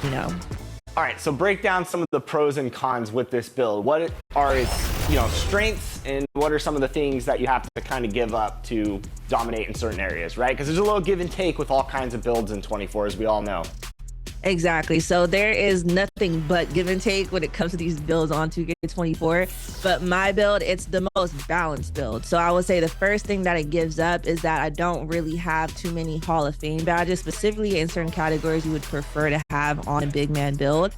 you know. All right, so break down some of the pros and cons with this build. What are its, strengths, and what are some of the things that you have to kind of give up to dominate in certain areas, right? Because there's a little give and take with all kinds of builds in 24, as we all know. Exactly. So there is nothing but give and take when it comes to these builds on 2K24. But my build, it's the most balanced build. So I would say the first thing that it gives up is that I don't really have too many Hall of Fame badges, specifically in certain categories you would prefer to have on a big man build.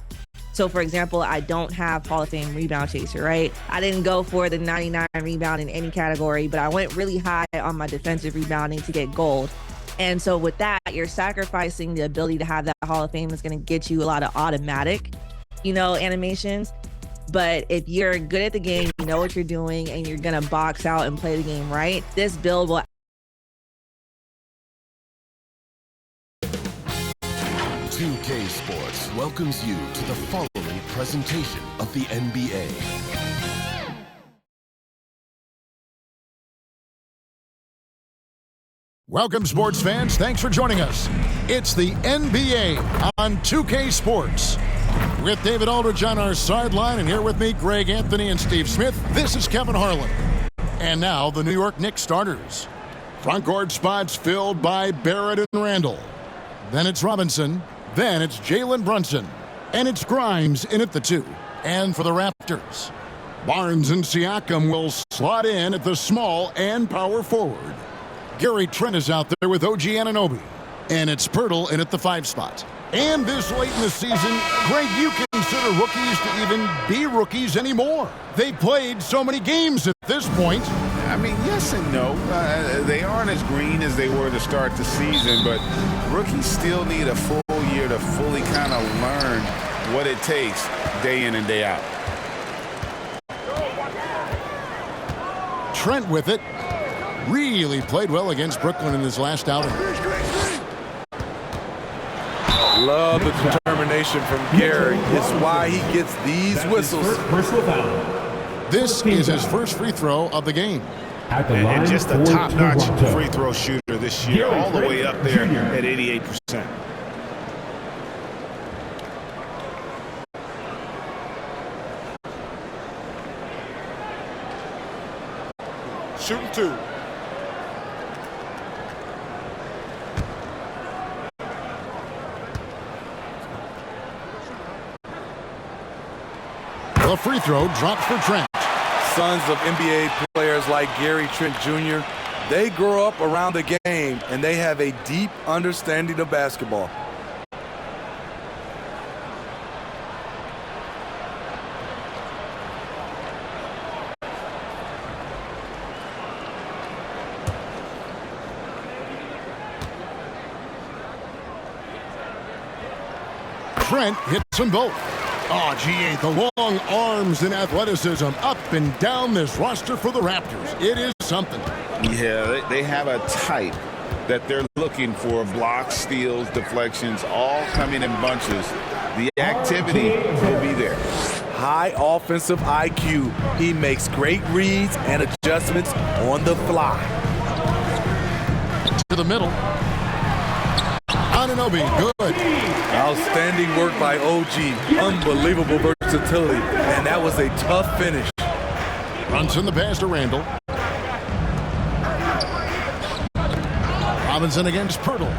So for example, I don't have Hall of Fame rebound chaser, right? I didn't go for the 99 rebound in any category, but I went really high on my defensive rebounding to get gold. And so with that, you're sacrificing the ability to have that Hall of Fame that's going to get you a lot of automatic, animations. But if you're good at the game, you know what you're doing, and you're going to box out and play the game right, this build will. 2K Sports welcomes you to the following presentation of the NBA. Welcome, sports fans. Thanks for joining us. It's the NBA on 2K Sports. With David Aldridge on our sideline, and here with me, Greg Anthony and Steve Smith, this is Kevin Harlan. And now, the New York Knicks starters. Front court spots filled by Barrett and Randall. Then it's Robinson. Then it's Jalen Brunson. And it's Grimes in at the 2. And for the Raptors, Barnes and Siakam will slot in at the small and power forward. Gary Trent is out there with OG Anunoby. And it's Pirtle in at the 5 spot. And this late in the season, Greg, you consider rookies to even be rookies anymore. They played so many games at this point. I mean, yes and no. They aren't as green as they were to start the season, but rookies still need a full year to fully kind of learn what it takes day in and day out. Trent with it. Really played well against Brooklyn in his last outing. Love the determination from Gary. It's why he gets these whistles. This is his first free throw of the game. And just a top-notch free throw shooter this year, all the way up there at 88%. Shooting 2. The free throw drops for Trent. Sons of NBA players like Gary Trent Jr., they grow up around the game, and they have a deep understanding of basketball. Trent hits them both. Oh, gee, the long arms and athleticism up and down this roster for the Raptors. It is something. Yeah, they have a type that they're looking for. Blocks, steals, deflections, all coming in bunches. The activity will be there. High offensive IQ. He makes great reads and adjustments on the fly. To the middle. Anunoby, good. Outstanding work by OG. Unbelievable versatility. And that was a tough finish. Brunson the pass to Randall. Robinson against Pirtle.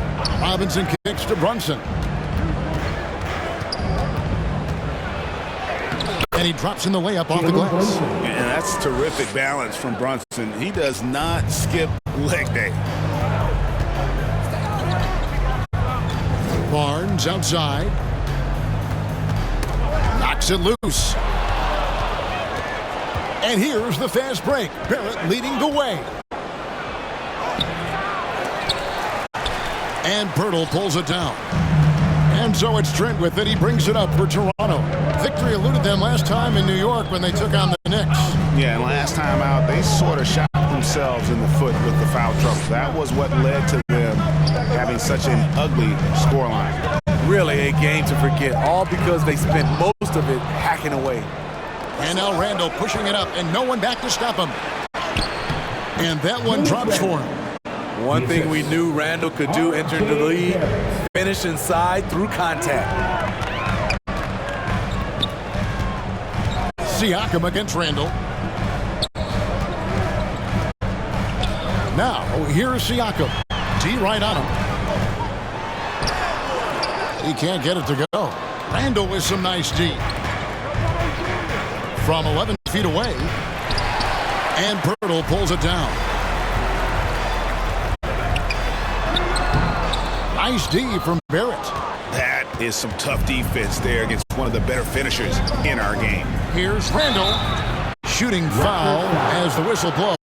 Robinson kicks to Brunson. And he drops in the layup off the glass. And that's terrific balance from Brunson. He does not skip leg day. Barnes outside. Knocks it loose. And here's the fast break. Barrett leading the way. And Pirtle pulls it down. And so it's Trent with it. He brings it up for Toronto. Victory eluded them last time in New York when they took on the Knicks. Yeah, and last time out, they sort of shot themselves in the foot with the foul trouble. That was what led to them having such an ugly scoreline. Really a game to forget, all because they spent most of it hacking away. And now Randall pushing it up, and no one back to stop him. And that one drops for him. One thing we knew Randall could do entering the league, finish inside through contact. Siakam against Randall. Now, here's Siakam. D right on him. He can't get it to go. Randall with some nice D. From 11 feet away. And Pirtle pulls it down. Nice D from Barrett. That is some tough defense there against one of the better finishers in our game. Here's Randall. Shooting foul as the whistle blows.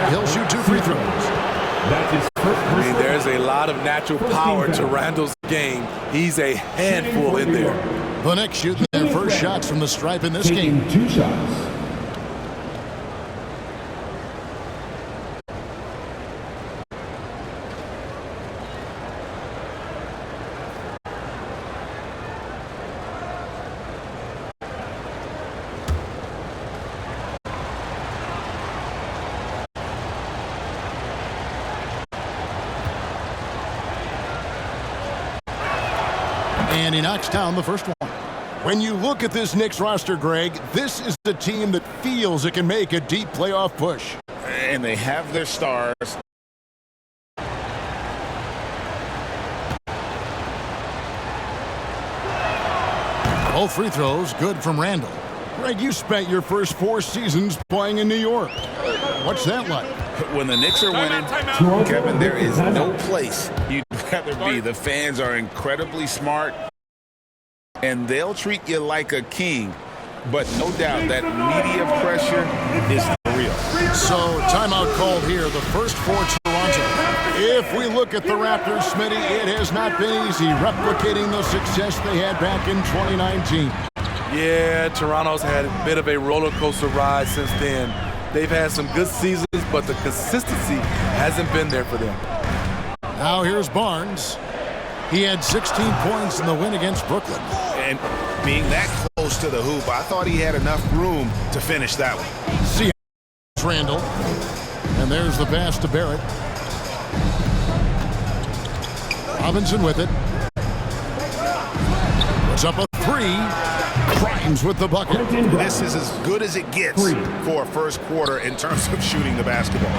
He'll shoot 2 free throws. I mean, there's a lot of natural power to Randall's game. He's a handful in there. The Knicks shooting their first shots from the stripe in this game. 2 shots. And he knocks down the first one. When you look at this Knicks roster, Greg, this is a team that feels it can make a deep playoff push. And they have their stars. Both free throws good from Randall. Greg, you spent your first 4 seasons playing in New York. What's that like? When the Knicks are winning, Kevin, there is no place you'd rather be. The fans are incredibly smart, and they'll treat you like a king. But no doubt that media pressure is real. So, timeout called here, the first for Toronto. If we look at the Raptors, Smitty, it has not been easy replicating the success they had back in 2019. Yeah, Toronto's had a bit of a roller coaster ride since then. They've had some good seasons, but the consistency hasn't been there for them. Now here's Barnes. He had 16 points in the win against Brooklyn. And being that close to the hoop, I thought he had enough room to finish that one. See Randall. And there's the pass to Barrett. Robinson with it. Puts up a 3. Grimes with the bucket. This is as good as it gets for a first quarter in terms of shooting the basketball.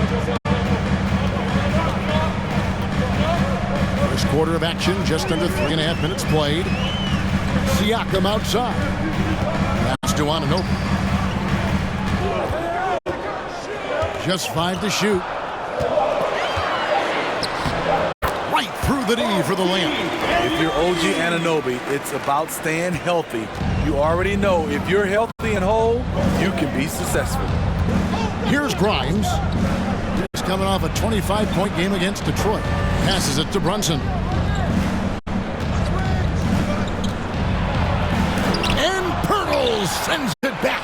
First quarter of action, just under 3.5 minutes played. Siakam outside. Pass to Anunoby. Just 5 to shoot. Right through the D for the layup. If you're OG Anunoby, it's about staying healthy. You already know if you're healthy and whole, you can be successful. Here's Grimes. He's coming off a 25-point game against Detroit. Passes it to Brunson. And Pirtle sends it back.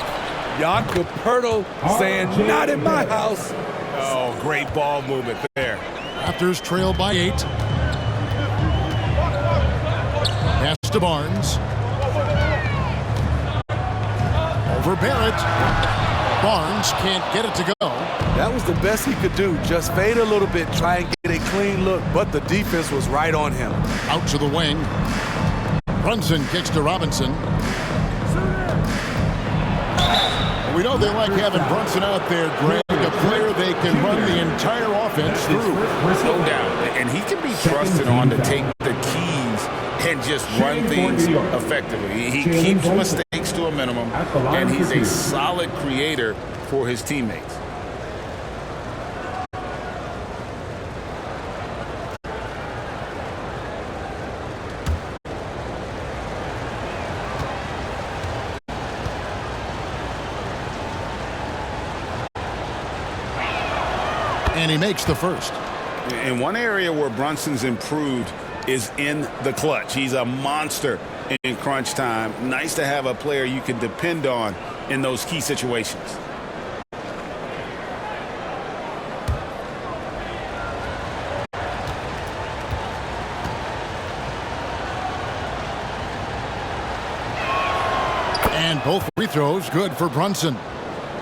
Jakob Pirtle saying, not in my house. Oh, great ball movement there. Raptors trail by 8. Pass to Barnes. Over Barrett. Barnes can't get it to go. That was the best he could do. Just fade a little bit, try and get a clean look, but the defense was right on him. Out to the wing. Brunson kicks to Robinson. We know they like having Brunson out there, Greg, a player they can run the entire offense through. No doubt. And he can be trusted on to take the keys and just run things effectively. He keeps mistakes to a minimum, and he's a solid creator for his teammates. And he makes the first. And one area where Brunson's improved is in the clutch. He's a monster in crunch time. Nice to have a player you can depend on in those key situations. And both free throws good for Brunson.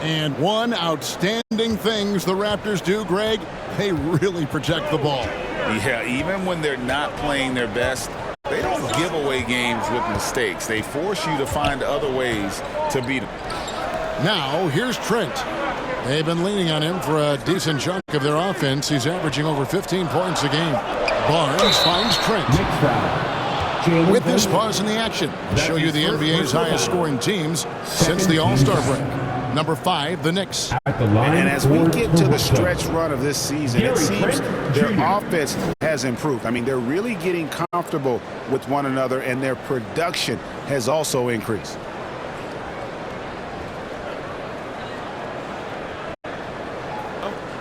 And one outstanding things the Raptors do, Greg, they really protect the ball. Yeah, even when they're not playing their best, they don't give away games with mistakes. They force you to find other ways to beat them. Now, here's Trent. They've been leaning on him for a decent chunk of their offense. He's averaging over 15 points a game. Barnes finds Trent. With this pause in the action, we'll show you the NBA's highest scoring teams since the All-Star break. Number 5, the Knicks. And as we get to the stretch run of this season, it seems their offense has improved. I mean, they're really getting comfortable with one another, and their production has also increased.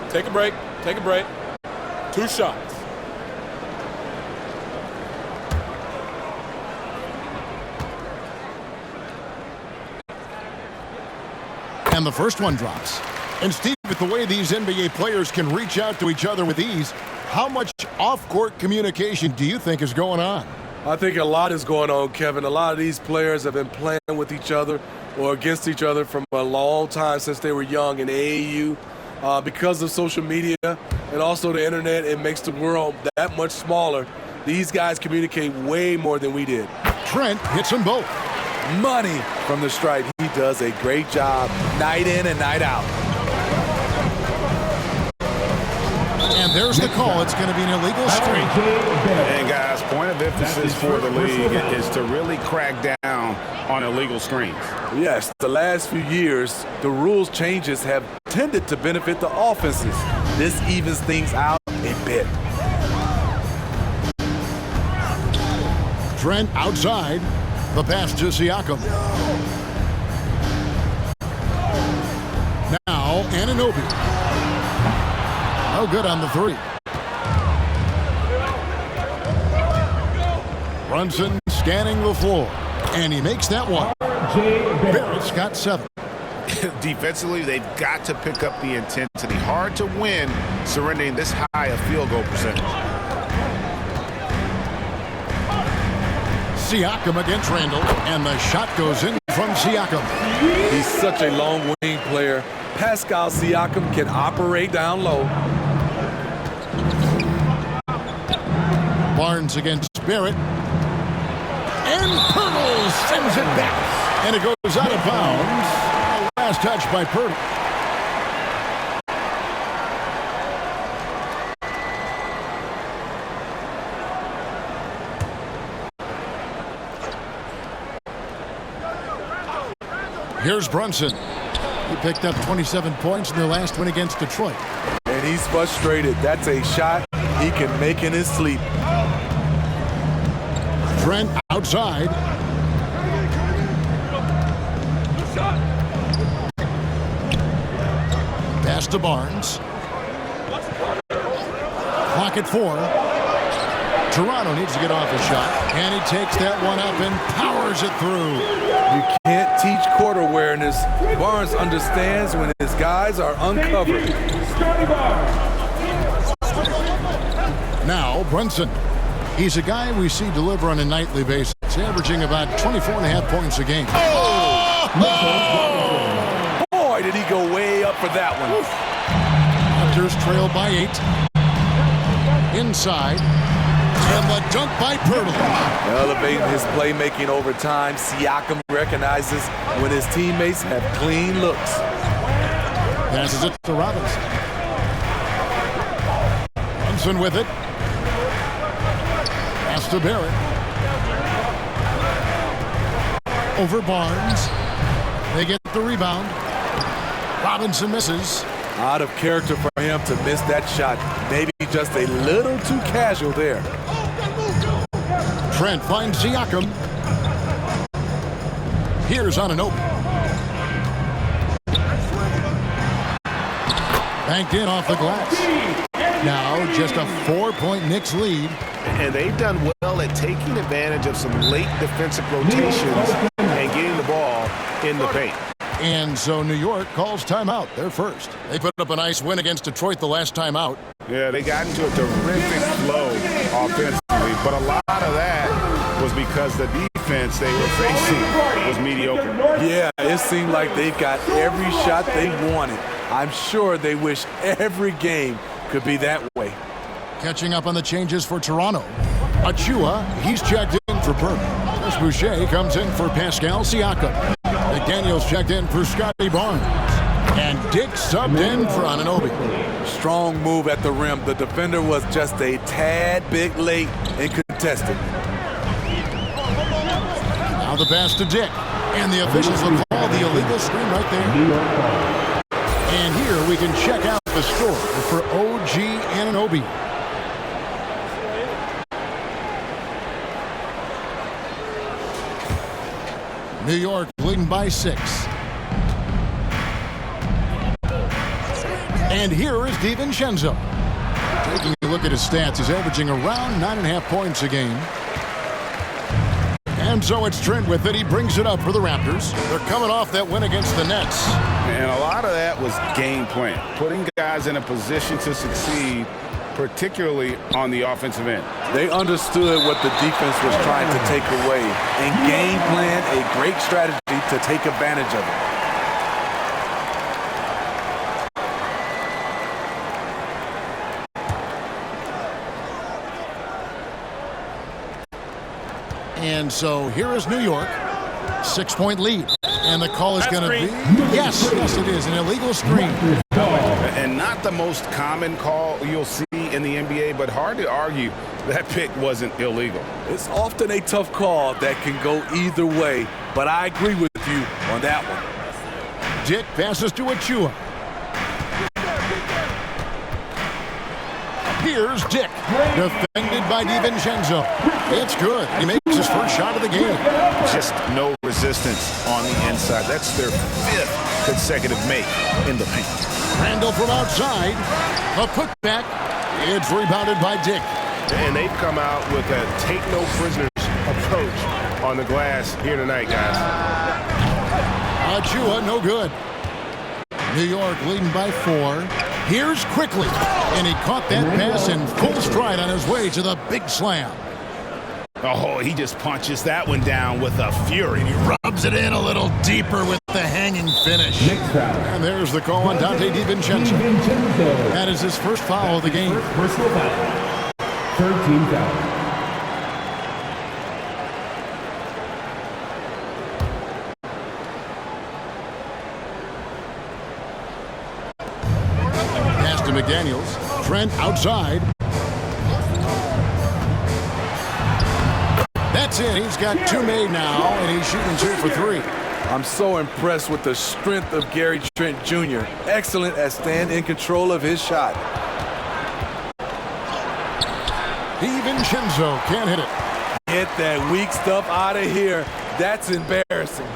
Take a break. Take a break. 2 shots. And the first one drops. And Steve, with the way these NBA players can reach out to each other with ease, how much off-court communication do you think is going on? I think a lot is going on, Kevin. A lot of these players have been playing with each other or against each other from a long time since they were young in AAU. Because of social media and also the internet, it makes the world that much smaller. These guys communicate way more than we did. Trent hits them both. Money from the stripe. He does a great job night in and night out. And there's the call. It's going to be an illegal screen. And guys, point of emphasis for the league is to really crack down on illegal screens. Yes, the last few years, the rules changes have tended to benefit the offenses. This evens things out a bit. Trent outside. The pass to Siakam. Now, Anunoby. No good on the 3. Brunson scanning the floor. And he makes that one. Barrett's got 7. Defensively, they've got to pick up the intensity. Hard to win surrendering this high a field goal percentage. Siakam against Randall, and the shot goes in from Siakam. He's such a long wing player. Pascal Siakam can operate down low. Barnes against Barrett. And Pirtle sends it back. And it goes out of bounds. Last touch by Pirtle. Here's Brunson. He picked up 27 points in their last win against Detroit. And he's frustrated. That's a shot he can make in his sleep. Trent outside. Pass to Barnes. Clock at 4. Toronto needs to get off a shot. And he takes that one up and powers it through. You can't teach court awareness. Barnes understands when his guys are uncovered. Now, Brunson. He's a guy we see deliver on a nightly basis, averaging about 24.5 points a game. Oh! Boy, did he go way up for that one. Raptors trail by 8. Inside. And the dunk by Pirtle. Elevating his playmaking over time, Siakam recognizes when his teammates have clean looks. Passes it to Robinson. Brunson with it. Pass to Barrett. Over Barnes. They get the rebound. Robinson misses. Out of character for him to miss that shot. Maybe just a little too casual there. Trent finds Siakam. Here's Anunoby. Banked in off the glass. Now just a 4-point Knicks lead. And they've done well at taking advantage of some late defensive rotations and getting the ball in the paint. And so New York calls timeout. They're first. They put up a nice win against Detroit the last time out. Yeah, they got into a terrific flow offensively, but a lot of that was because the defense they were facing was mediocre. Yeah, it seemed like they got every shot they wanted. I'm sure they wish every game could be that way. Catching up on the changes for Toronto. Achua, he's checked in for Burke. Chris Boucher comes in for Pascal Siakam. McDaniels checked in for Scotty Barnes. And Dick subbed in for Anunoby. Strong move at the rim. The defender was just a tad bit late and contested. Now the pass to Dick. And the officials will call the illegal screen right there. And here we can check out the score for OG Anunoby. New York leading by 6. And here is DiVincenzo. Taking a look at his stats, he's averaging around 9.5 points a game. And so it's Trent with it. He brings it up for the Raptors. They're coming off that win against the Nets. And a lot of that was game plan, putting guys in a position to succeed, particularly on the offensive end. They understood what the defense was trying to take away and game plan a great strategy to take advantage of it. And so here is New York. 6-point lead. And the call is going to be... Yes, it is. An illegal screen. And not the most common call you'll see in the NBA, but hard to argue that pick wasn't illegal. It's often a tough call that can go either way, but I agree with you on that one. Dick passes to Achua. Here's Dick, defended by DiVincenzo. It's good. He makes his first shot of the game. Just no resistance on the inside. That's their 5th consecutive make in the paint. Randall from outside. A putback. It's rebounded by Dick. And they've come out with a take-no-prisoners approach on the glass here tonight, guys. Achua, no good. New York leading by 4. Here's Quickly. And he caught that pass in full stride on his way to the big slam. Oh, he just punches that one down with a fury. And he rubs it in a little deeper with the hanging finish. And there's the call on Dante DiVincenzo. That is his first foul of the game. Personal foul. 13 foul. Pass to McDaniels. Trent outside. That's it. He's got 2 made now, and he's shooting 2 for 3. I'm so impressed with the strength of Gary Trent Jr. Excellent at staying in control of his shot. DiVincenzo can't hit it. Get that weak stuff out of here. That's embarrassing.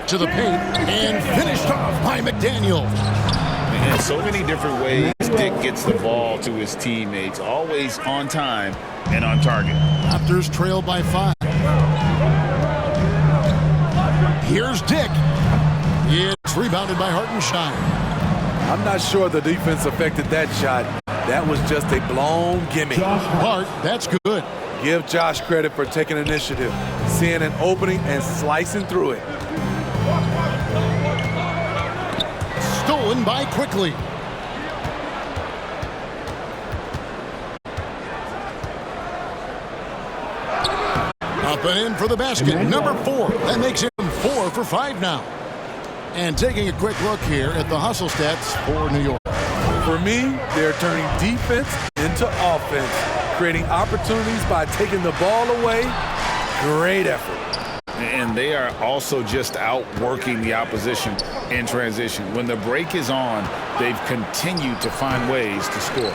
To the paint and finished off by McDaniel. In so many different ways, Dick gets the ball to his teammates, always on time and on target. Raptors trail by 5. Here's Dick. It's rebounded by Hartenstein. I'm not sure the defense affected that shot. That was just a blown gimme. Hart, that's good. Give Josh credit for taking initiative, seeing an opening and slicing through it. Stolen by Quickly. Up and in for the basket. Number 4. That makes him 4 for 5 now. And taking a quick look here at the hustle stats for New York. For me, they're turning defense into offense, creating opportunities by taking the ball away. Great effort. And they are also just outworking the opposition in transition. When the break is on, they've continued to find ways to score.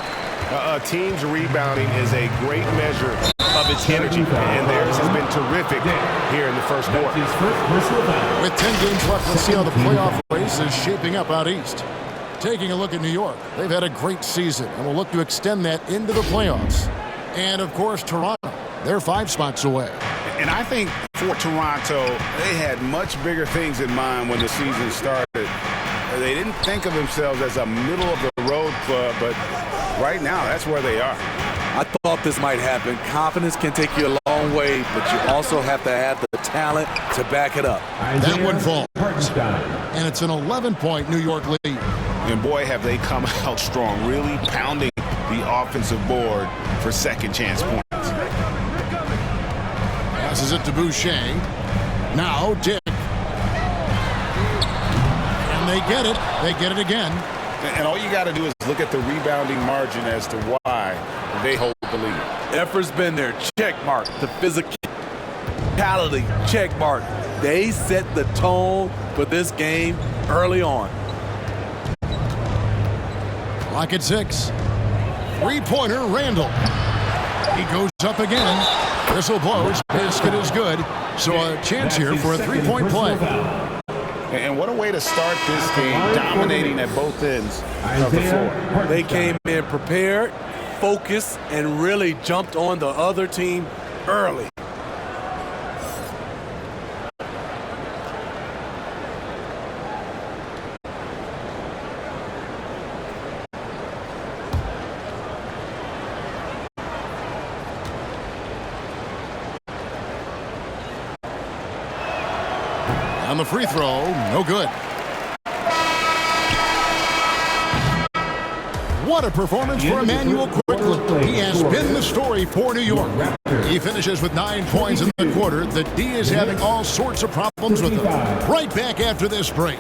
A team's rebounding is a great measure of its energy, and theirs has been terrific here in the first quarter. With 10 games left, let's see how the playoff race is shaping up out east. Taking a look at New York, they've had a great season and will look to extend that into the playoffs. And, of course, Toronto, they're 5 spots away. And I think for Toronto, they had much bigger things in mind when the season started. They didn't think of themselves as a middle-of-the-road club, but right now, that's where they are. I thought this might happen. Confidence can take you a long way, but you also have to have the talent to back it up. That one falls. And it's an 11-point New York lead. And boy, have they come out strong, really pounding the offensive board for second chance points. Passes it to Boucher. Now Dick. And they get it. They get it again. And all you got to do is look at the rebounding margin as to why they hold the lead. Effort's been there. Check mark. The physicality. Check mark. They set the tone for this game early on. Clock at 6. Three-pointer, Randall. He goes up again. Whistle blows. Basket is good. So a chance here for a three-point play. And what a way to start this game, dominating at both ends of the floor. They came in prepared, focused, and really jumped on the other team early. On the free throw, no good. What a performance for Emmanuel Quickly. He has been the story for New York. He finishes with 9 points in the quarter. The D is having all sorts of problems with him. Right back after this break.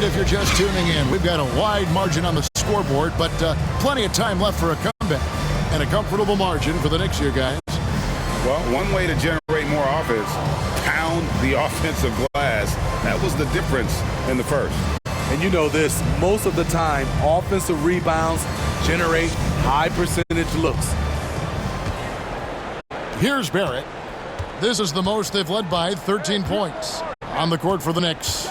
If you're just tuning in, we've got a wide margin on the scoreboard, but plenty of time left for a comeback and a comfortable margin for the Knicks here, guys. Well, one way to generate more offense, pound the offensive glass. That was the difference in the first. And you know this, most of the time, offensive rebounds generate high percentage looks. Here's Barrett. This is the most they've led by 13 points. On the court for the Knicks,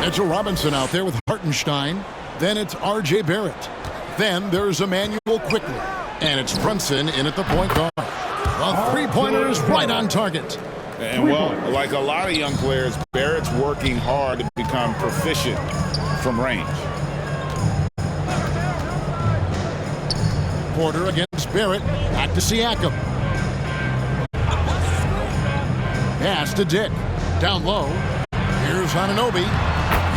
Mitchell Robinson out there with Hartenstein. Then it's R.J. Barrett. Then there's Emmanuel Quickly. And it's Brunson in at the point guard. The three-pointer is right on target. And, well, like a lot of young players, Barrett's working hard to become proficient from range. Porter against Barrett. Back to Siakam. Pass to Dick. Down low. Here's Anunoby.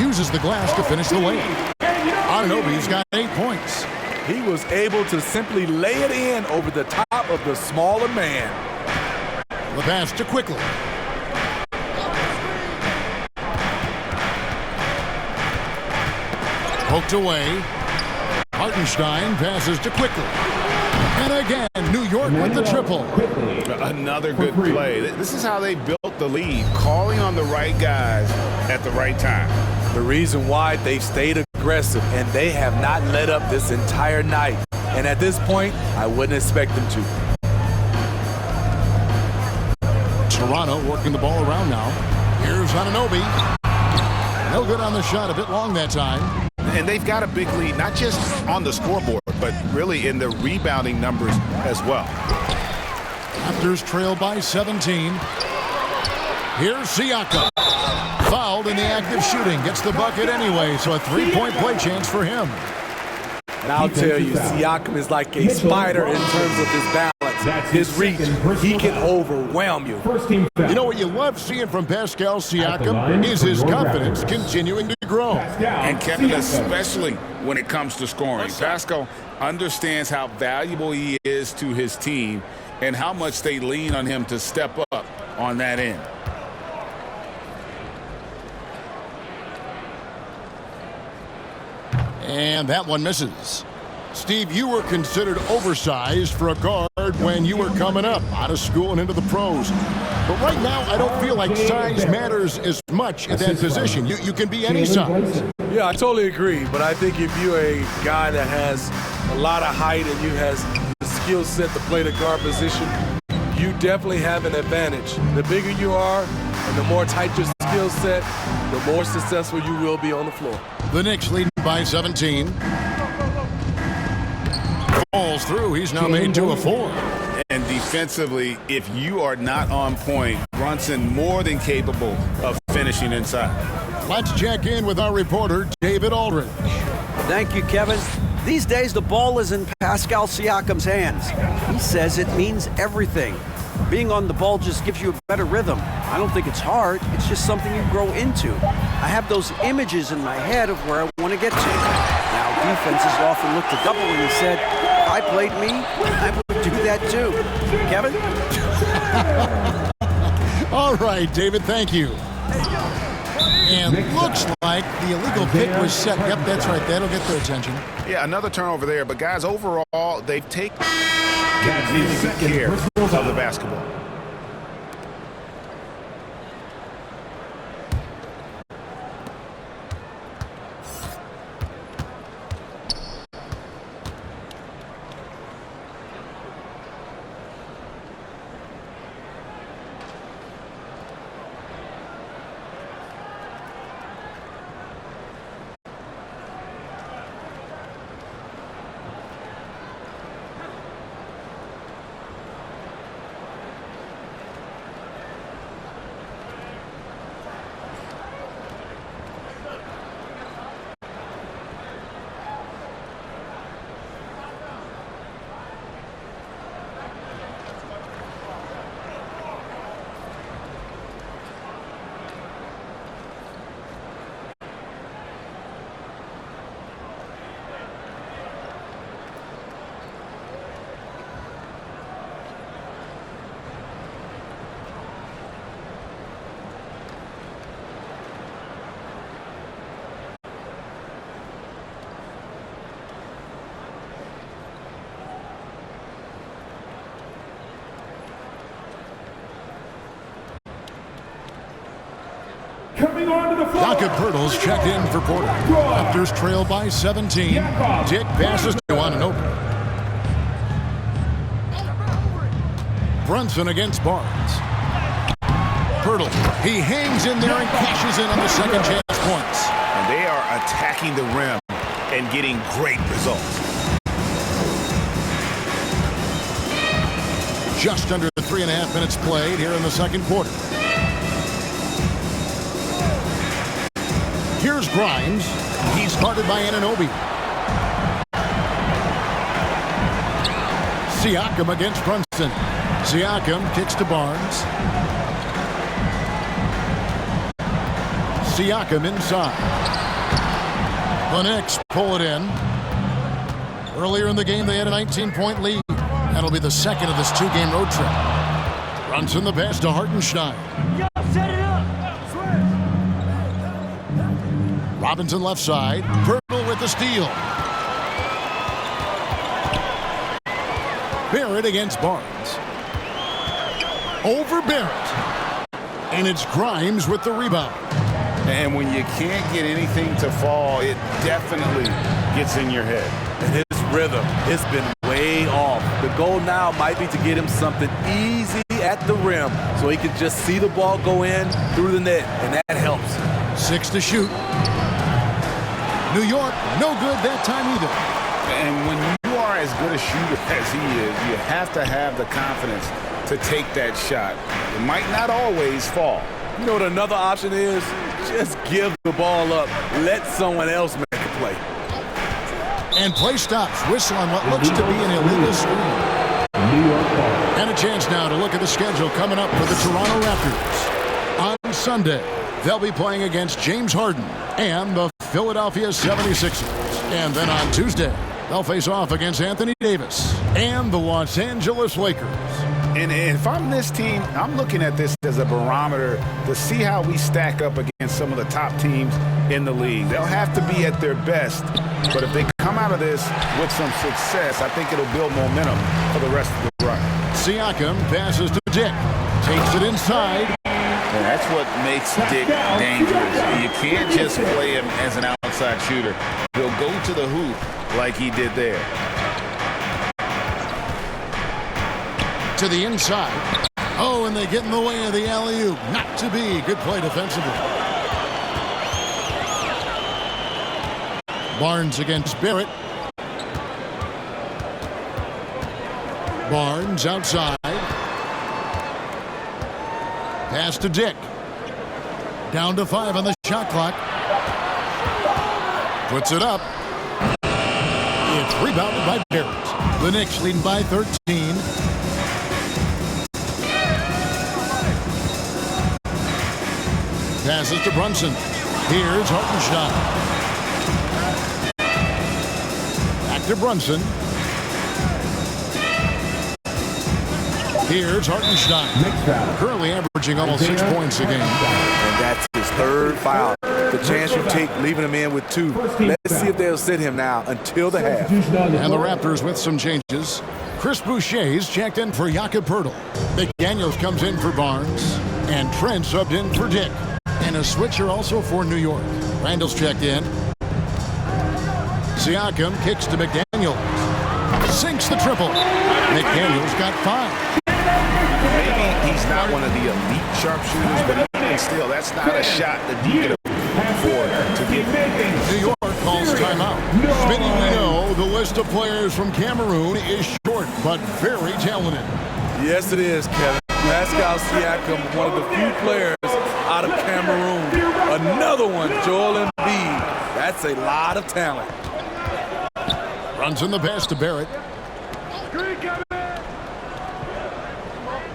Uses the glass to finish the layup. Anunoby's got 8 points. He was able to simply lay it in over the top of the smaller man. The pass to Quickly. Poked away. Hartenstein passes to Quickly. And again, New York with the triple. Another good play. This is how they built the lead, calling on the right guys at the right time. The reason why they stayed aggressive, and they have not let up this entire night. And at this point, I wouldn't expect them to. Toronto working the ball around now. Here's Anunoby. No good on the shot, a bit long that time. And they've got a big lead, not just on the scoreboard, but really in the rebounding numbers as well. Raptors trail by 17. Here's Siakam. Fouled in the act of shooting. Gets the bucket anyway, so a three-point play chance for him. And I'll tell you, Siakam is like a spider in terms of his balance. defense, his reach, he can overwhelm you. First team foul. You know what you love seeing from Pascal Siakam is his confidence continuing to grow. And Kevin, especially when it comes to scoring. Pascal understands how valuable he is to his team and how much they lean on him to step up on that end. And that one misses. Steve, you were considered oversized for a guard when you were coming up out of school and into the pros. But right now, I don't feel like size matters as much at that position. You can be any size. Yeah, I totally agree. But I think if you're a guy that has a lot of height and you has the skill set to play the guard position, you definitely have an advantage. The bigger you are and the more tight your skill set, the more successful you will be on the floor. The Knicks leading by 17. Falls through. He's now made to a 4. And defensively, if you are not on point, Brunson more than capable of finishing inside. Let's check in with our reporter, David Aldridge. Thank you, Kevin. These days, the ball is in Pascal Siakam's hands. He says it means everything. Being on the ball just gives you a better rhythm. I don't think it's hard. It's just something you grow into. I have those images in my head of where I want to get to. Now, defenses often look to double, and he said, if I played me, I would do that too. Kevin? All right, David, thank you. And looks like the illegal pick was set. Yep, that's right. That'll get their attention. Yeah, another turnover there. But, guys, overall, they've taken good care of the basketball. Coming onto the floor. Docket Pirtles checked in for Porter. Raptors trail by 17. Dick passes to Anunoby. Brunson against Barnes. Pirtle, he hangs in there and cashes in on the second chance points. And they are attacking the rim and getting great results. Just under 3.5 minutes played here in the second quarter. Here's Grimes. He's guarded by Anunoby. Siakam against Brunson. Siakam kicks to Barnes. Siakam inside. The Knicks pull it in. Earlier in the game, they had a 19-point lead. That'll be the second of this 2-game road trip. Brunson the pass to Hartenstein. Robinson left side. Pirtle with the steal. Barrett against Barnes. Over Barrett. And it's Grimes with the rebound. And when you can't get anything to fall, it definitely gets in your head. And his rhythm, it's been way off. The goal now might be to get him something easy at the rim so he can just see the ball go in through the net, and that helps. 6 to shoot. New York, no good that time either. And when you are as good a shooter as he is, you have to have the confidence to take that shot. It might not always fall. You know what another option is? Just give the ball up. Let someone else make a play. And play stops. Whistle on what looks to be an illegal screen. New York ball. chance now to look at the schedule coming up for the Toronto Raptors. On Sunday, they'll be playing against James Harden and the Philadelphia 76ers. And then on Tuesday, they'll face off against Anthony Davis and the Los Angeles Lakers. And if I'm this team, I'm looking at this as a barometer to see how we stack up against some of the top teams in the league. They'll have to be at their best, but if they come out of this with some success, I think it'll build momentum for the rest of the run. Siakam passes to Dick, takes it inside. And that's what makes Dick dangerous. You can't just play him as an outside shooter. He'll go to the hoop like he did there. To the inside. Oh, and they get in the way of the alley-oop. Not to be. Good play defensively. Barnes against Barrett. Barnes outside. Pass to Dick. Down to 5 on the shot clock. Puts it up. It's rebounded by Barrett. The Knicks leading by 13. Passes to Brunson. Here's Hartenstein. Back to Brunson. Here's Hartenstein. Currently averaging almost 6 points a game. And that's his third foul. The chance you take leaving him in with 2. Let's see if they'll sit him now until the half. And the Raptors with some changes. Chris Boucher's checked in for Jakob Poeltl. McDaniels comes in for Barnes. And Trent subbed in for Dick. And a switcher also for New York. Randall's checked in. Siakam kicks to McDaniels. Sinks the triple. McDaniels got 5. Maybe he's not one of the elite sharpshooters, but even still, that's not a shot that you can afford to give. New York calls timeout. Smitty, we know the list of players from Cameroon is short, but very talented. Yes, it is, Kevin. Pascal Siakam, one of the few players out of Cameroon. Another one, Joel Embiid. That's a lot of talent. Runs in the pass to Barrett.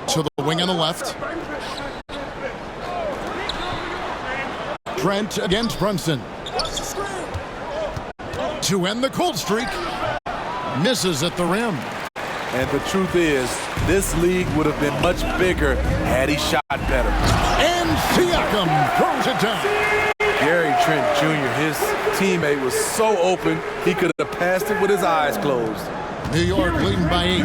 To the wing on the left. Trent against Brunson. To end the cold streak. Misses at the rim. And the truth is, this league would have been much bigger had he shot better. And Siakam throws it down. Gary Trent Jr., his teammate, was so open, he could have passed it with his eyes closed. New York leading by 8.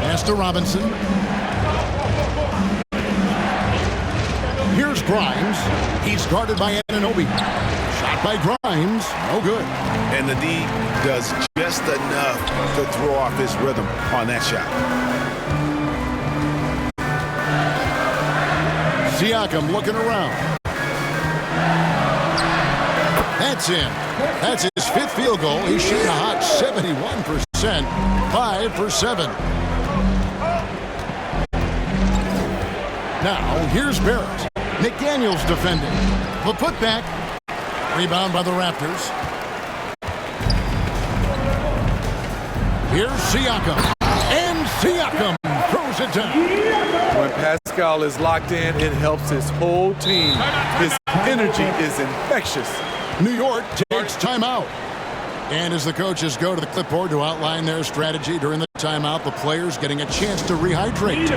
Pass to Robinson. Here's Grimes. He's guarded by Anunoby. Shot by Grimes. No good. And the D does just enough to throw off his rhythm on that shot. Siakam looking around. That's in. That's his 5th field goal. He's shooting a hot 71%. 5 for 7. Now, here's Barrett. McDaniels defending. The putback. Rebound by the Raptors. Here's Siakam. And Siakam throws it down. When Pascal is locked in, it helps his whole team. His energy is infectious. New York takes timeout. And as the coaches go to the clipboard to outline their strategy during the timeout, the players getting a chance to rehydrate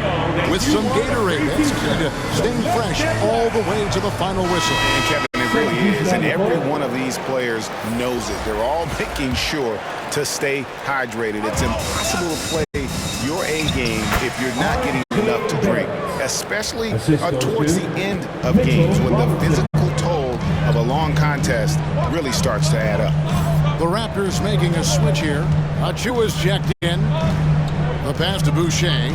with some Gatorade. That's good. Staying fresh all the way to the final whistle. And Kevin, it really is. And every one of these players knows it. They're all making sure to stay hydrated. It's impossible to play your A game if you're not getting enough to drink, especially towards the end of games when the physical toll of a long contest really starts to add up. The Raptors making a switch here. Achua's checked in. The pass to Boucher.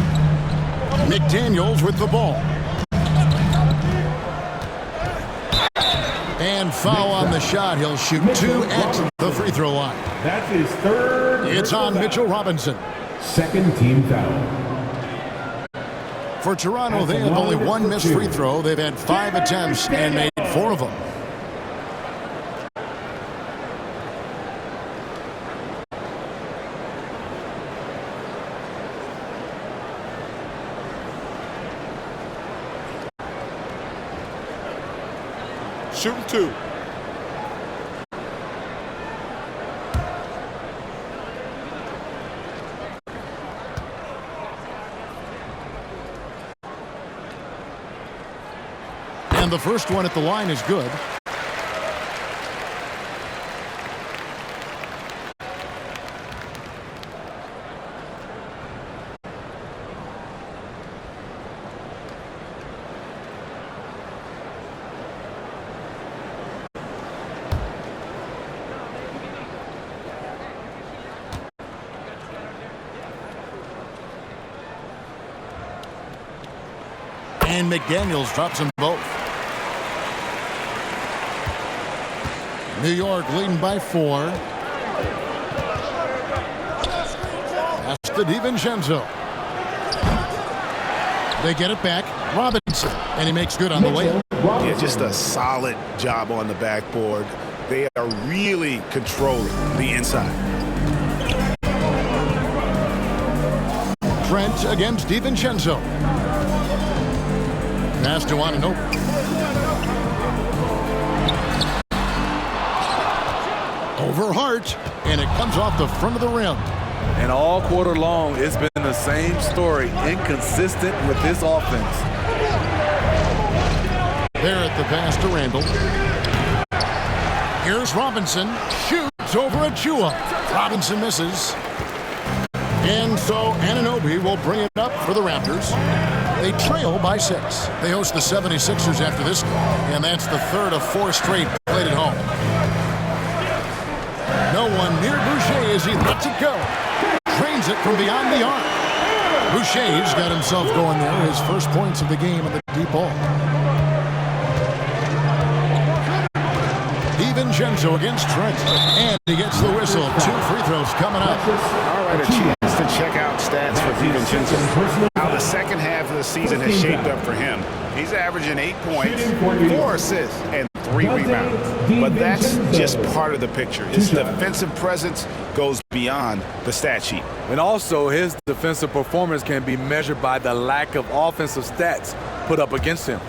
McDaniels with the ball. And foul on the shot. He'll shoot 2 at the free throw line. That's his 3rd. It's on Mitchell Robinson. 2nd team foul. For Toronto, they have only 1 missed free throw. They've had 5 attempts and made 4 of them. shooting 2. And the first one at the line is good. And McDaniels drops them both. New York leading by 4. Pass to DiVincenzo. They get it back. Robinson. And he makes good on the way. Yeah, just a solid job on the backboard. They are really controlling the inside. Trent against DiVincenzo. Pass to Anunoby. Over Hart, and it comes off the front of the rim. And all quarter long, it's been the same story, inconsistent with this offense. There at the pass to Randall. Here's Robinson, shoots over Achua. Robinson misses. And so Anunoby will bring it up for the Raptors. They trail by 6. They host the 76ers after this, and that's the third of 4 straight played at home. No one near Boucher as he lets it go. Drains it from beyond the arc. Boucher's got himself going there. His first points of the game in the deep ball. DiVincenzo against Trent. And he gets the whistle. 2 free throws coming up. All right, a chance to check out stats for DiVincenzo. How the second half of the season has shaped up for him. He's averaging 8 points, 4 assists, and 3 rebounds. But that's just part of the picture. His defensive presence goes beyond the stat sheet. And also, his defensive performance can be measured by the lack of offensive stats put up against him.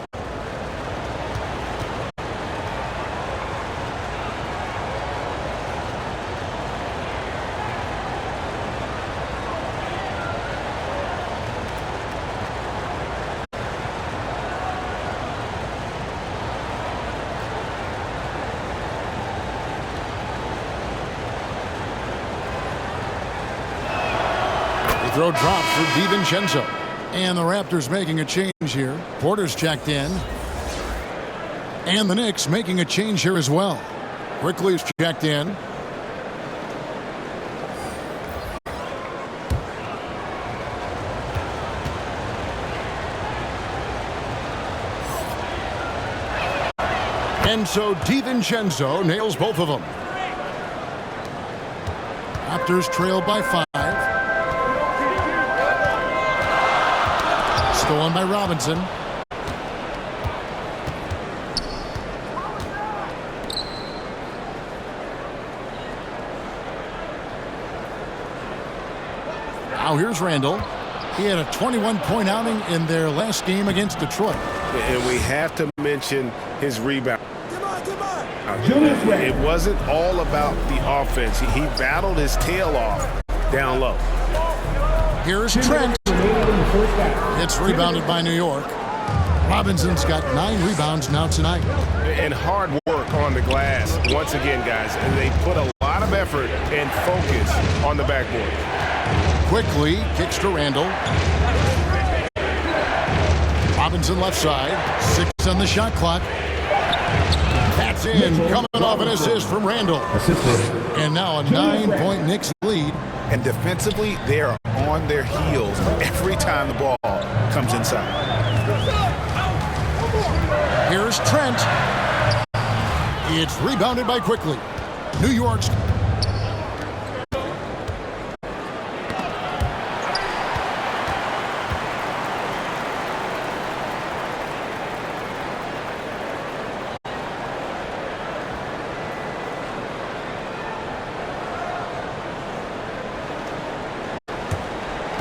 Throw drops for DiVincenzo. And the Raptors making a change here. Porter's checked in. And the Knicks making a change here as well. Quickly's checked in. And so DiVincenzo nails both of them. Raptors trail by 5. Stolen by Robinson. Now here's Randall. He had a 21-point outing in their last game against Detroit. And we have to mention his rebound. It wasn't all about the offense. He battled his tail off down low. Here's Trent. It's rebounded by New York. Robinson's got 9 rebounds now tonight. And hard work on the glass. Once again, guys, and they put a lot of effort and focus on the backboard. Quickly kicks to Randall. Robinson left side. 6 on the shot clock. That's in. Coming off an assist from Randall. And now a 9-point Knicks lead. And defensively, they are on their heels every time the ball comes inside. Here's Trent. It's rebounded by Quickly. New York's.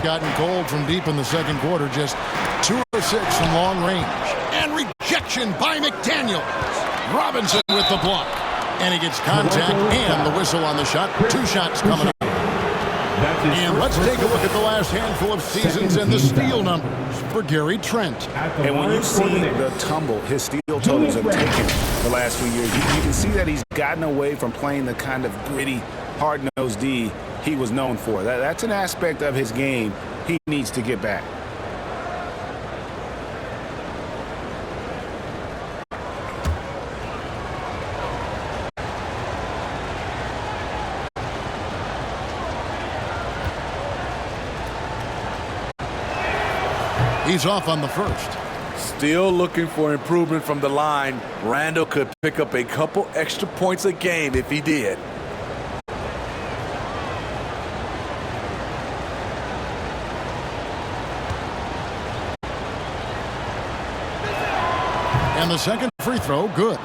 Gotten cold from deep in the second quarter, just 2 of 6 from long range. And rejection by McDaniels. Robinson with the block. And he gets contact and the whistle on the shot. 2 shots coming up. And let's take a look at the last handful of seasons and the steal numbers for Gary Trent. And when you see the tumble his steal totals have taken the last few years, you can see that he's gotten away from playing the kind of gritty, hard-nosed D he was known for. That's an aspect of his game he needs to get back. He's off on the first. Still looking for improvement from the line. Randall could pick up a couple extra points a game if he did. And the second free throw, good.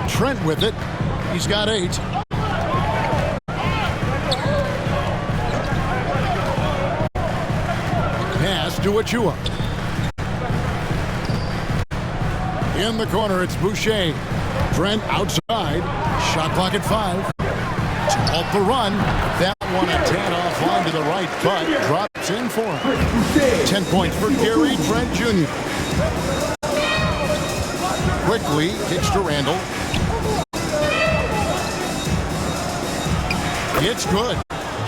Trent with it. He's got 8. Pass to Achua. In the corner, it's Boucher. Trent outside. Shot clock at 5. To halt the run. That one a tad offline to the right, but drops in for him. 10 points for Gary Trent Jr. Quickly kicks to Randall. It's good.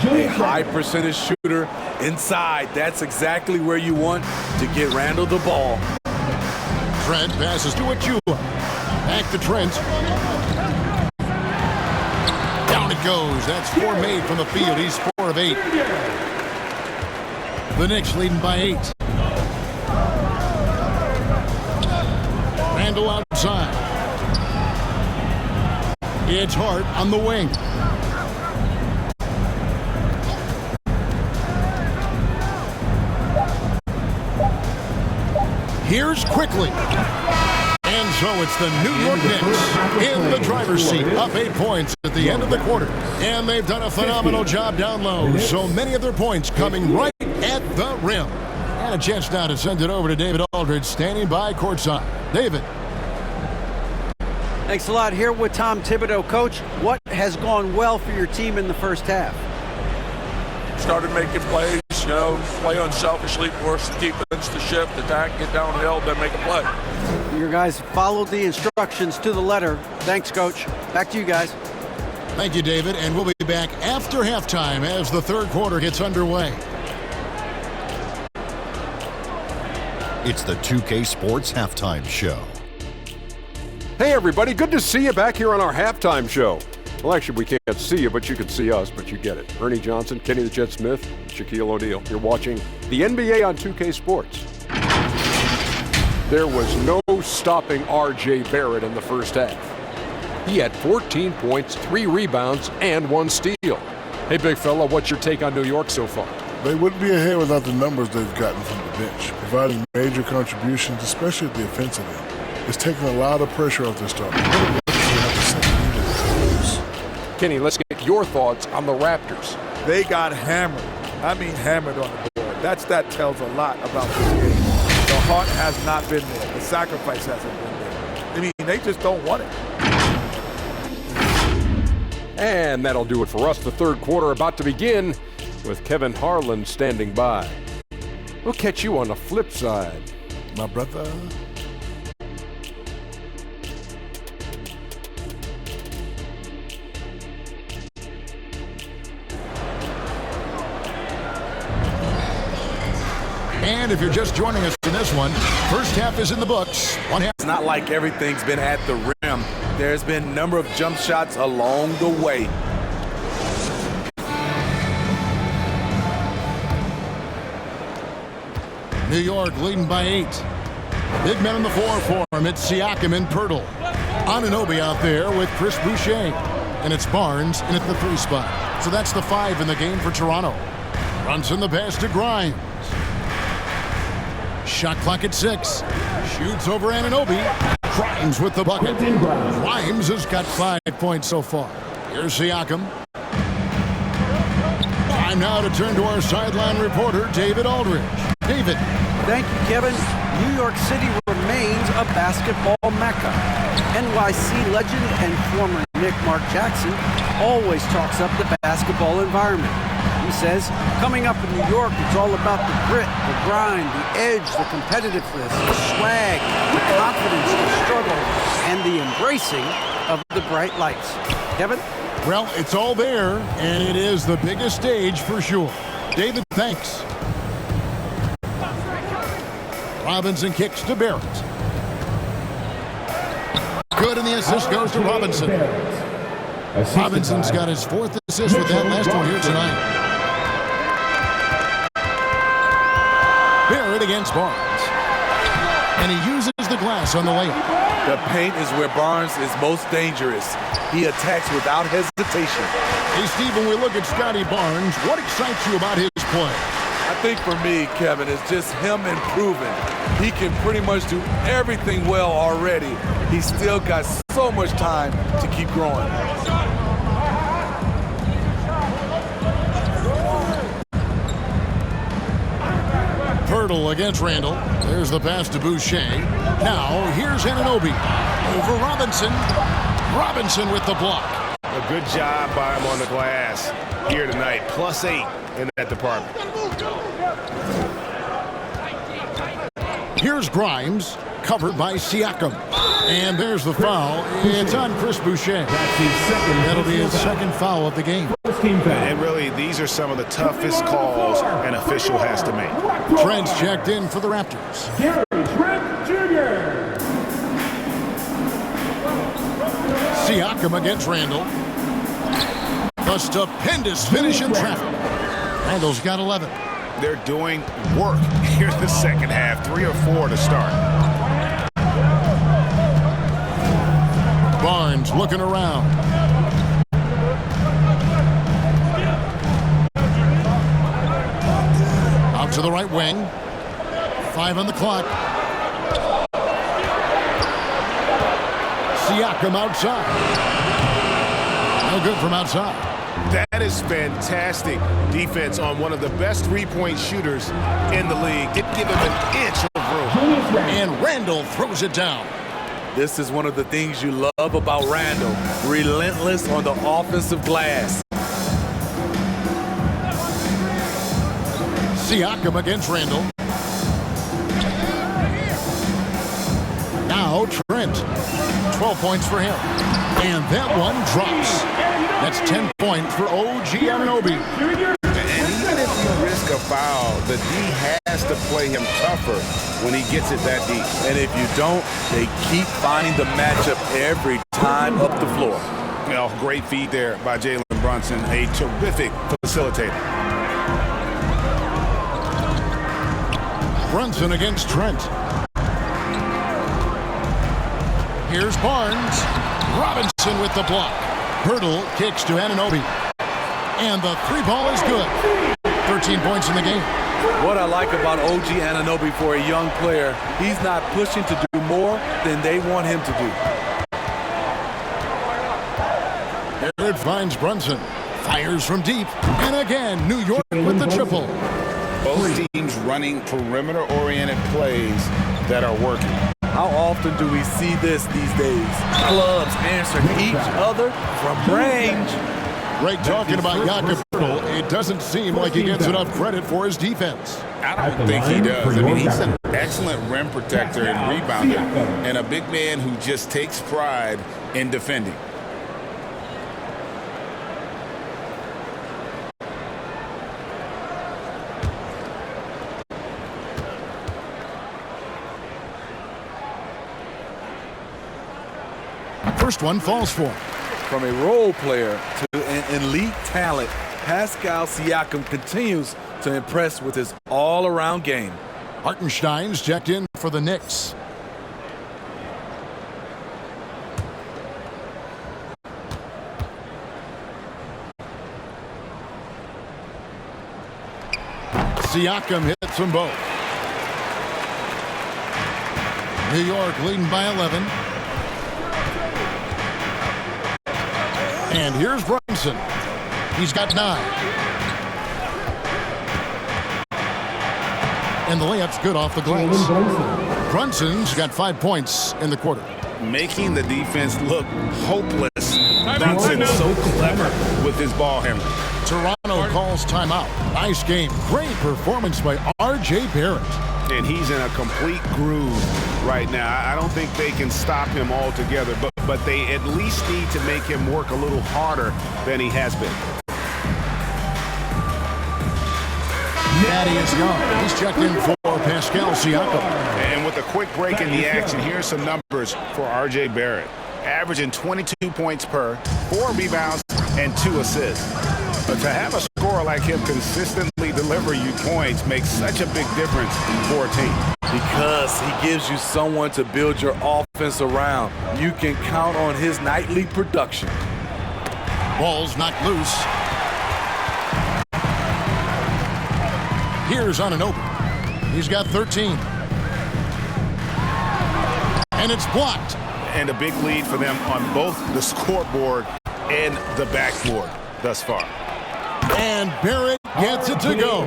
A high percentage shooter inside. That's exactly where you want to get Randall the ball. Trent passes to Achua. Back to Trent. Down it goes. That's 4 made from the field. He's 4 of 8. The Knicks leading by 8. Randall outside. It's Hart on the wing. Here's quickly. And so it's the New York Knicks in the driver's seat, up 8 points at the end of the quarter. And they've done a phenomenal job down low. So many of their points coming right at the rim. And a chance now to send it over to David Aldridge, standing by courtside. David. Thanks a lot. Here with Tom Thibodeau. Coach, what has gone well for your team in the first half? Started making plays, play unselfishly, force the defense to shift, attack, get downhill, then make a play. Your guys followed the instructions to the letter. Thanks, Coach. Back to you guys. Thank you, David. And we'll be back after halftime as the third quarter gets underway. It's the 2K Sports Halftime Show. Hey, everybody. Good to see you back here on our halftime show. Well, actually, we can't see you, but you can see us, but you get it. Ernie Johnson, Kenny the Jet Smith, Shaquille O'Neal. You're watching the NBA on 2K Sports. There was no stopping R.J. Barrett in the first half. He had 14 points, 3 rebounds, and 1 steal. Hey, big fella, what's your take on New York so far? They wouldn't be ahead without the numbers they've gotten from the bench, providing major contributions, especially at the offensive end. It's taking a lot of pressure off their starters. Kenny, let's get your thoughts on the Raptors. They got hammered. I mean hammered on the board. That tells a lot about this game. The heart has not been there. The sacrifice hasn't been there. I mean, they just don't want it. And that'll do it for us. The third quarter about to begin with Kevin Harlan standing by. We'll catch you on the flip side, my brother. And if you're just joining us in this one, first half is in the books. One half. It's not like everything's been at the rim. There's been a number of jump shots along the way. New York leading by 8. Big men in the 4 for him. It's Siakam and Pirtle. Anunoby out there with Chris Boucher. And it's Barnes in at the 3 spot. So that's the 5 in the game for Toronto. Brunson the pass to Grimes. Shot clock at 6. Shoots over Anunoby. Grimes with the bucket. Grimes has got 5 points so far. Here's Siakam. Time now to turn to our sideline reporter, David Aldridge. David. Thank you, Kevin. New York City remains a basketball mecca. NYC legend and former Knick Mark Jackson always talks up the basketball environment. He says, coming up in New York, it's all about the grit, the grind, the edge, the competitiveness, the swag, the confidence, the struggle, and the embracing of the bright lights. Kevin? Well, it's all there, and it is the biggest stage for sure. David, thanks. Robinson kicks to Barrett. Good, and the assist goes to Robinson. Robinson's got his 4th assist with that last one here tonight. Barrett against Barnes. And he uses the glass on the layup. The paint is where Barnes is most dangerous. He attacks without hesitation. Hey, Steve, when we look at Scotty Barnes, what excites you about his play? I think for me, Kevin, it's just him improving. He can pretty much do everything well already. He's still got so much time to keep growing. Pirtle against Randall. There's the pass to Boucher. Now, here's Anunoby. Over Robinson. Robinson with the block. A good job by him on the glass here tonight. +8 in that department. Here's Grimes, covered by Siakam. And there's the foul. It's on Chris Boucher. That'll be his 2nd foul of the game. And really, these are some of the toughest calls an official has to make. Trent's checked in for the Raptors. Siakam against Randall. A stupendous finish in traffic. Randall's got 11. They're doing work here in the second half. 3 or 4 to start. Barnes looking around. Out to the right wing. 5 on the clock. Siakam outside. No good from outside. That is fantastic defense on one of the best three-point shooters in the league. Didn't give him an inch of room. And Randall throws it down. This is one of the things you love about Randall. Relentless on the offensive glass. Siakam against Randall. Now Trent. 12 points for him. And that one drops. That's 10 points for OG Anunoby. And even if you risk a foul, the D has to play him tougher when he gets it that deep. And if you don't, they keep finding the matchup every time up the floor. Well, great feed there by Jalen Brunson, a terrific facilitator. Brunson against Trent. Here's Barnes. Robinson with the block. Pirtle kicks to Anunoby. And the 3-ball is good. 13 points in the game. What I like about OG Anunoby for a young player, he's not pushing to do more than they want him to do. Barrett finds Brunson. Fires from deep. And again, New York with the triple. Both teams running perimeter-oriented plays that are working. How often do we see this these days? Clubs answering each other from range. Greg talking about Jakob Pirtle. It doesn't seem like he gets enough credit for his defense. I don't think he does. I mean, he's an excellent rim protector and rebounder, and a big man who just takes pride in defending. First one falls for him. From a role player to an elite talent, Pascal Siakam continues to impress with his all-around game. Hartenstein's checked in for the Knicks. Siakam hits them both. New York leading by 11. And here's Brunson. He's got 9. And the layup's good off the glass. Brunson's got 5 points in the quarter. Making the defense look hopeless. Brunson so clever with his ball handling. Toronto calls timeout. Nice game. Great performance by R.J. Barrett. And he's in a complete groove right now. I don't think they can stop him altogether, but they at least need to make him work a little harder than he has been. Natty is gone. He's checked in for Pascal Siakam. And with a quick break in the action, here's some numbers for R.J. Barrett. Averaging 22 points per, 4 rebounds, and 2 assists. But to have a scorer like him consistently deliver you points makes such a big difference for a team. Because he gives you someone to build your offense around. You can count on his nightly production. Ball's knocked loose. Here's on an open. He's got 13. And it's blocked. And a big lead for them on both the scoreboard and the backboard thus far. And Barrett gets it to go.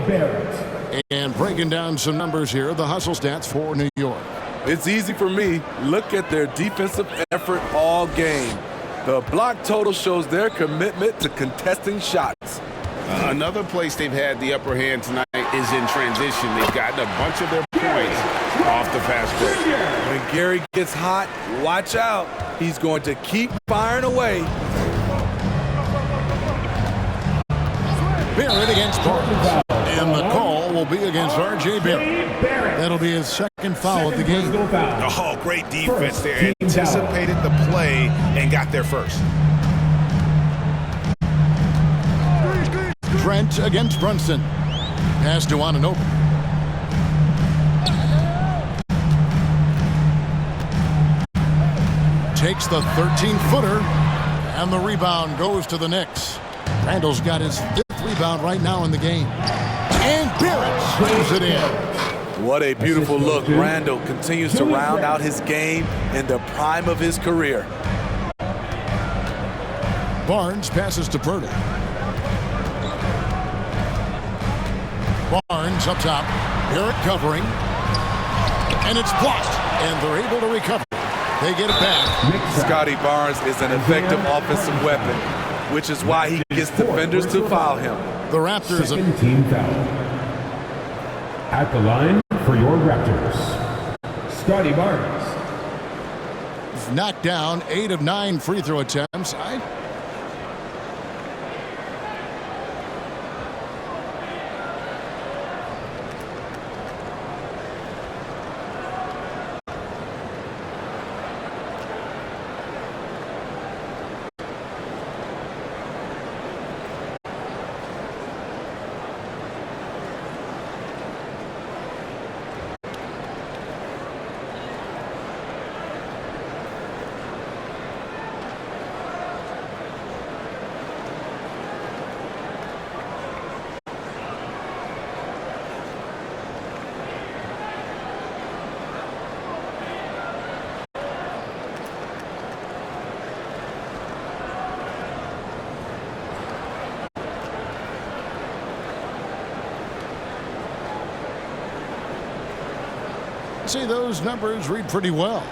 And breaking down some numbers here, the hustle stats for New York. It's easy for me. Look at their defensive effort all game. The block total shows their commitment to contesting shots. Another place they've had the upper hand tonight is in transition. They've gotten a bunch of their points off the fast break. When Gary gets hot, watch out. He's going to keep firing away. Barrett against Barnes. And the call will be against R.J. Barrett. That'll be his second foul of the game. Oh, great defense there. Anticipated the play and got there first. Trent against Brunson. Pass to on and open. Takes the 13-footer, and the rebound goes to the Knicks. Randall's got his 5th rebound right now in the game. And Barrett swings it in. What a beautiful look. Randall continues to round out his game in the prime of his career. Barnes passes to Purdy. Barnes up top. Barrett covering. And it's blocked. And they're able to recover. They get it back. Scotty Barnes is an effective offensive weapon, which is why he gets defenders to foul him. The Raptors. Second team foul. At the line for your Raptors, Scotty Barnes. Knocked down 8 of 9 free throw attempts. See, those numbers read pretty well.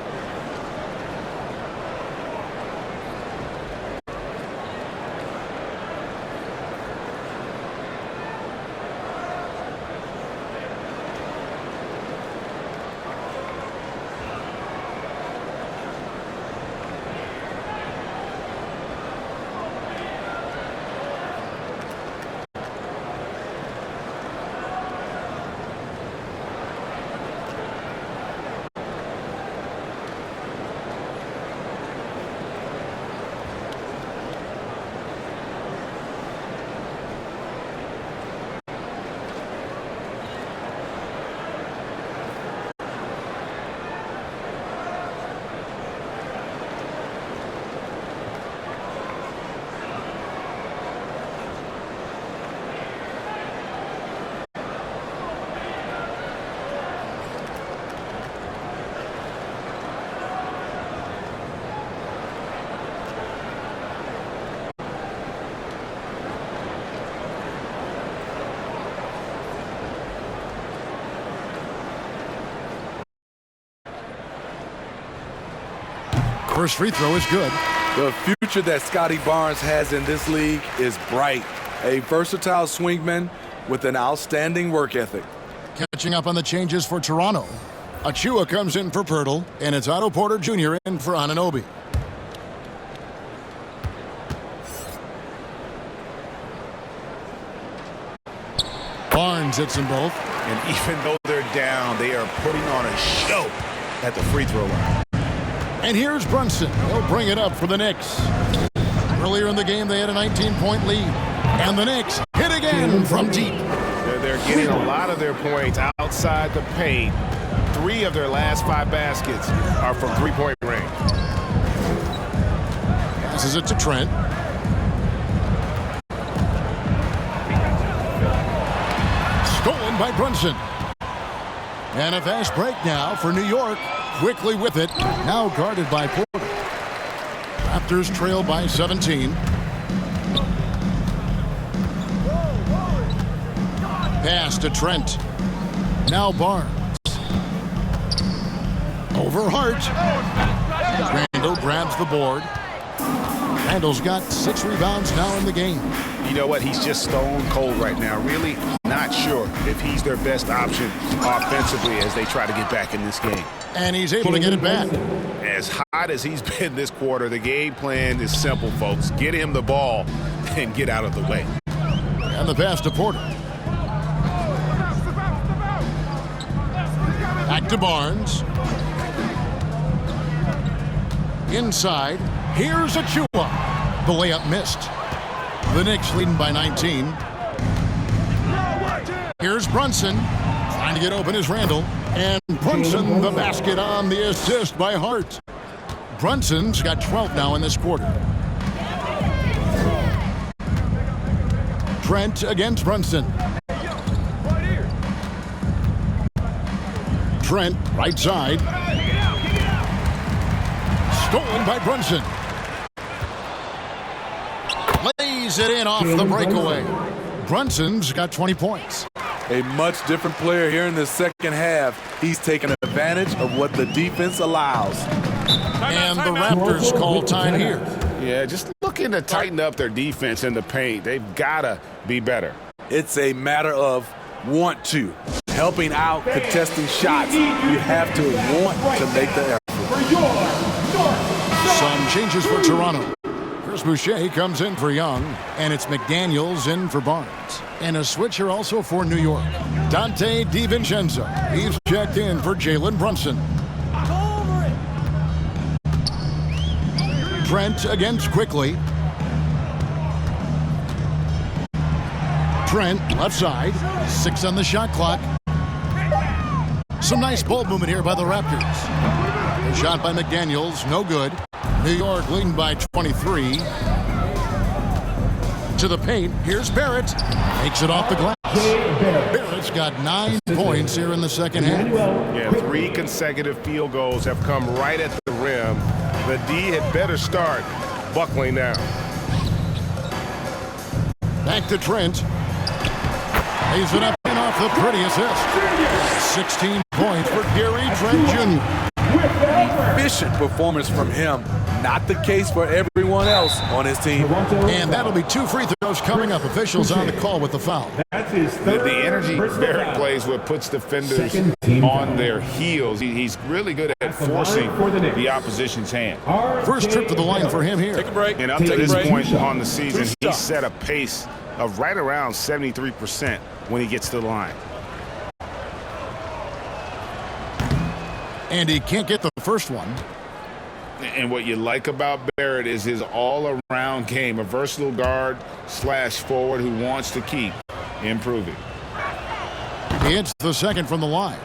First free throw is good. The future that Scotty Barnes has in this league is bright. A versatile swingman with an outstanding work ethic. Catching up on the changes for Toronto. Achua comes in for Pirtle, and it's Otto Porter Jr. in for Anunoby. Barnes hits them both. And even though they're down, they are putting on a show at the free throw line. And here's Brunson. He'll bring it up for the Knicks. Earlier in the game, they had a 19-point lead. And the Knicks hit again from deep. They're getting a lot of their points outside the paint. 3 of their last 5 baskets are from three-point range. Passes it to Trent. Stolen by Brunson. And a fast break now for New York. Quickly with it. Now guarded by Porter. Raptors trail by 17. Pass to Trent. Now Barnes. Over Hart. Randall grabs the board. Randall's got 6 rebounds now in the game. You know what? He's just stone cold right now. Really not sure if he's their best option offensively as they try to get back in this game. And he's able to get it back. As hot as he's been this quarter, the game plan is simple, folks. Get him the ball and get out of the way. And the pass to Porter. Back to Barnes. Inside. Here's Achua. The layup missed. The Knicks leading by 19. Here's Brunson. Trying to get open is Randall. And Brunson the basket on the assist by Hart. Brunson's got 12 now in this quarter. Trent against Brunson. Trent, right side. Stolen by Brunson. Lays it in off the breakaway. Brunson's got 20 points. A much different player here in the second half. He's taking advantage of what the defense allows. And the Raptors call time here. Yeah, just looking to tighten up their defense in the paint. They've got to be better. It's a matter of want to. Helping out, contesting shots. You have to want to make the effort. Some changes for Toronto. Chris Boucher comes in for Young, and it's McDaniels in for Barnes. And a switcher also for New York. Dante DiVincenzo. He's checked in for Jalen Brunson. Trent against Quickly. Trent, left side. 6 on the shot clock. Some nice ball movement here by the Raptors. Shot by McDaniels, no good. New York leading by 23. To the paint, here's Barrett. Makes it off the glass. Barrett's got 9 points here in the second half. Yeah, 3 consecutive field goals have come right at the rim. The D had better start buckling now. Back to Trent. Lays it up and off the pretty assist. 16 points for Gary Trent Jr. Efficient performance from him. Not the case for everyone else on his team. And that'll be 2 free throws coming up. Officials on the call with the foul. The energy Barrett plays with puts defenders on their heels. He's really good at forcing the opposition's hand. First trip to the line for him here. Take a break. And up to this point on the season, he's set a pace of right around 73% when he gets to the line. And he can't get the first one. And what you like about Barrett is his all-around game, a versatile guard / forward who wants to keep improving. He hits the second from the line.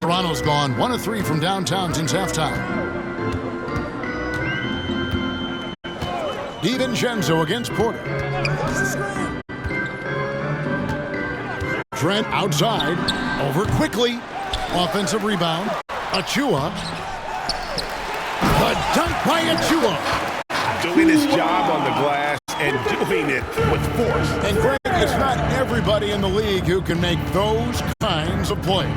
Toronto's gone 1 of 3 from downtown since halftime. DiVincenzo against Porter. Trent outside. Over quickly. Offensive rebound. Achua. The dunk by Achua. Doing his job on the glass and doing it with force. And Greg, it's not every everybody in the league who can make those kinds of plays.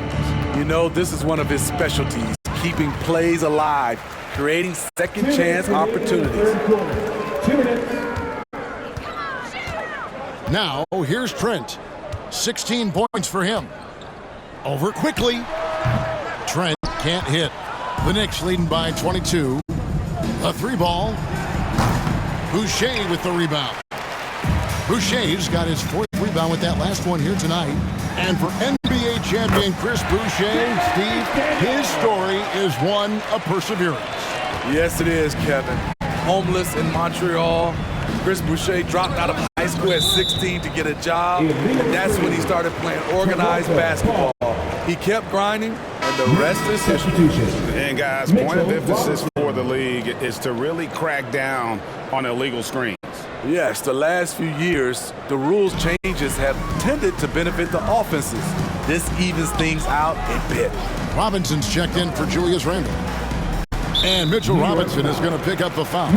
You know, this is one of his specialties, keeping plays alive, creating second chance opportunities. 2 minutes. Now, here's Trent. 16 points for him. Over quickly. Trent can't hit. The Knicks leading by 22. A 3-ball. Boucher with the rebound. Boucher's got his 4th rebound with that last one here tonight. And for NBA champion Chris Boucher, Steve, his story is one of perseverance. Yes, it is, Kevin. Homeless in Montreal. Chris Boucher dropped out of high school at 16 to get a job, and that's when he started playing organized basketball. He kept grinding, and the rest is history. And guys, point of emphasis for the league is to really crack down on illegal screens. Yes, the last few years, the rules changes have tended to benefit the offenses. This evens things out a bit. Robinson's checked in for Julius Randle. And Mitchell Robinson is going to pick up the foul.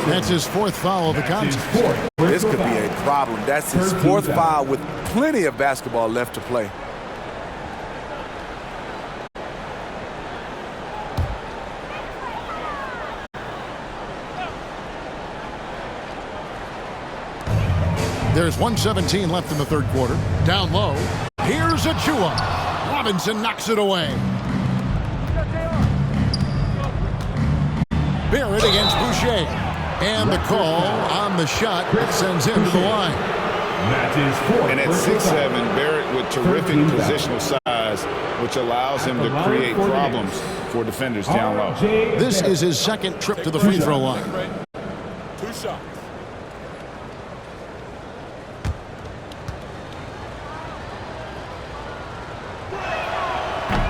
That's his 4th foul of the contest. This could be a problem. That's his 4th foul with plenty of basketball left to play. There's 1:17 left in the 3rd quarter. Down low. Here's Achua. Robinson knocks it away. Barrett against Boucher. And the call on the shot sends him to the line. And at 6'7", Barrett with terrific positional size, which allows him to create problems for defenders down low. This is his 2nd trip to the free throw line. 2 shots.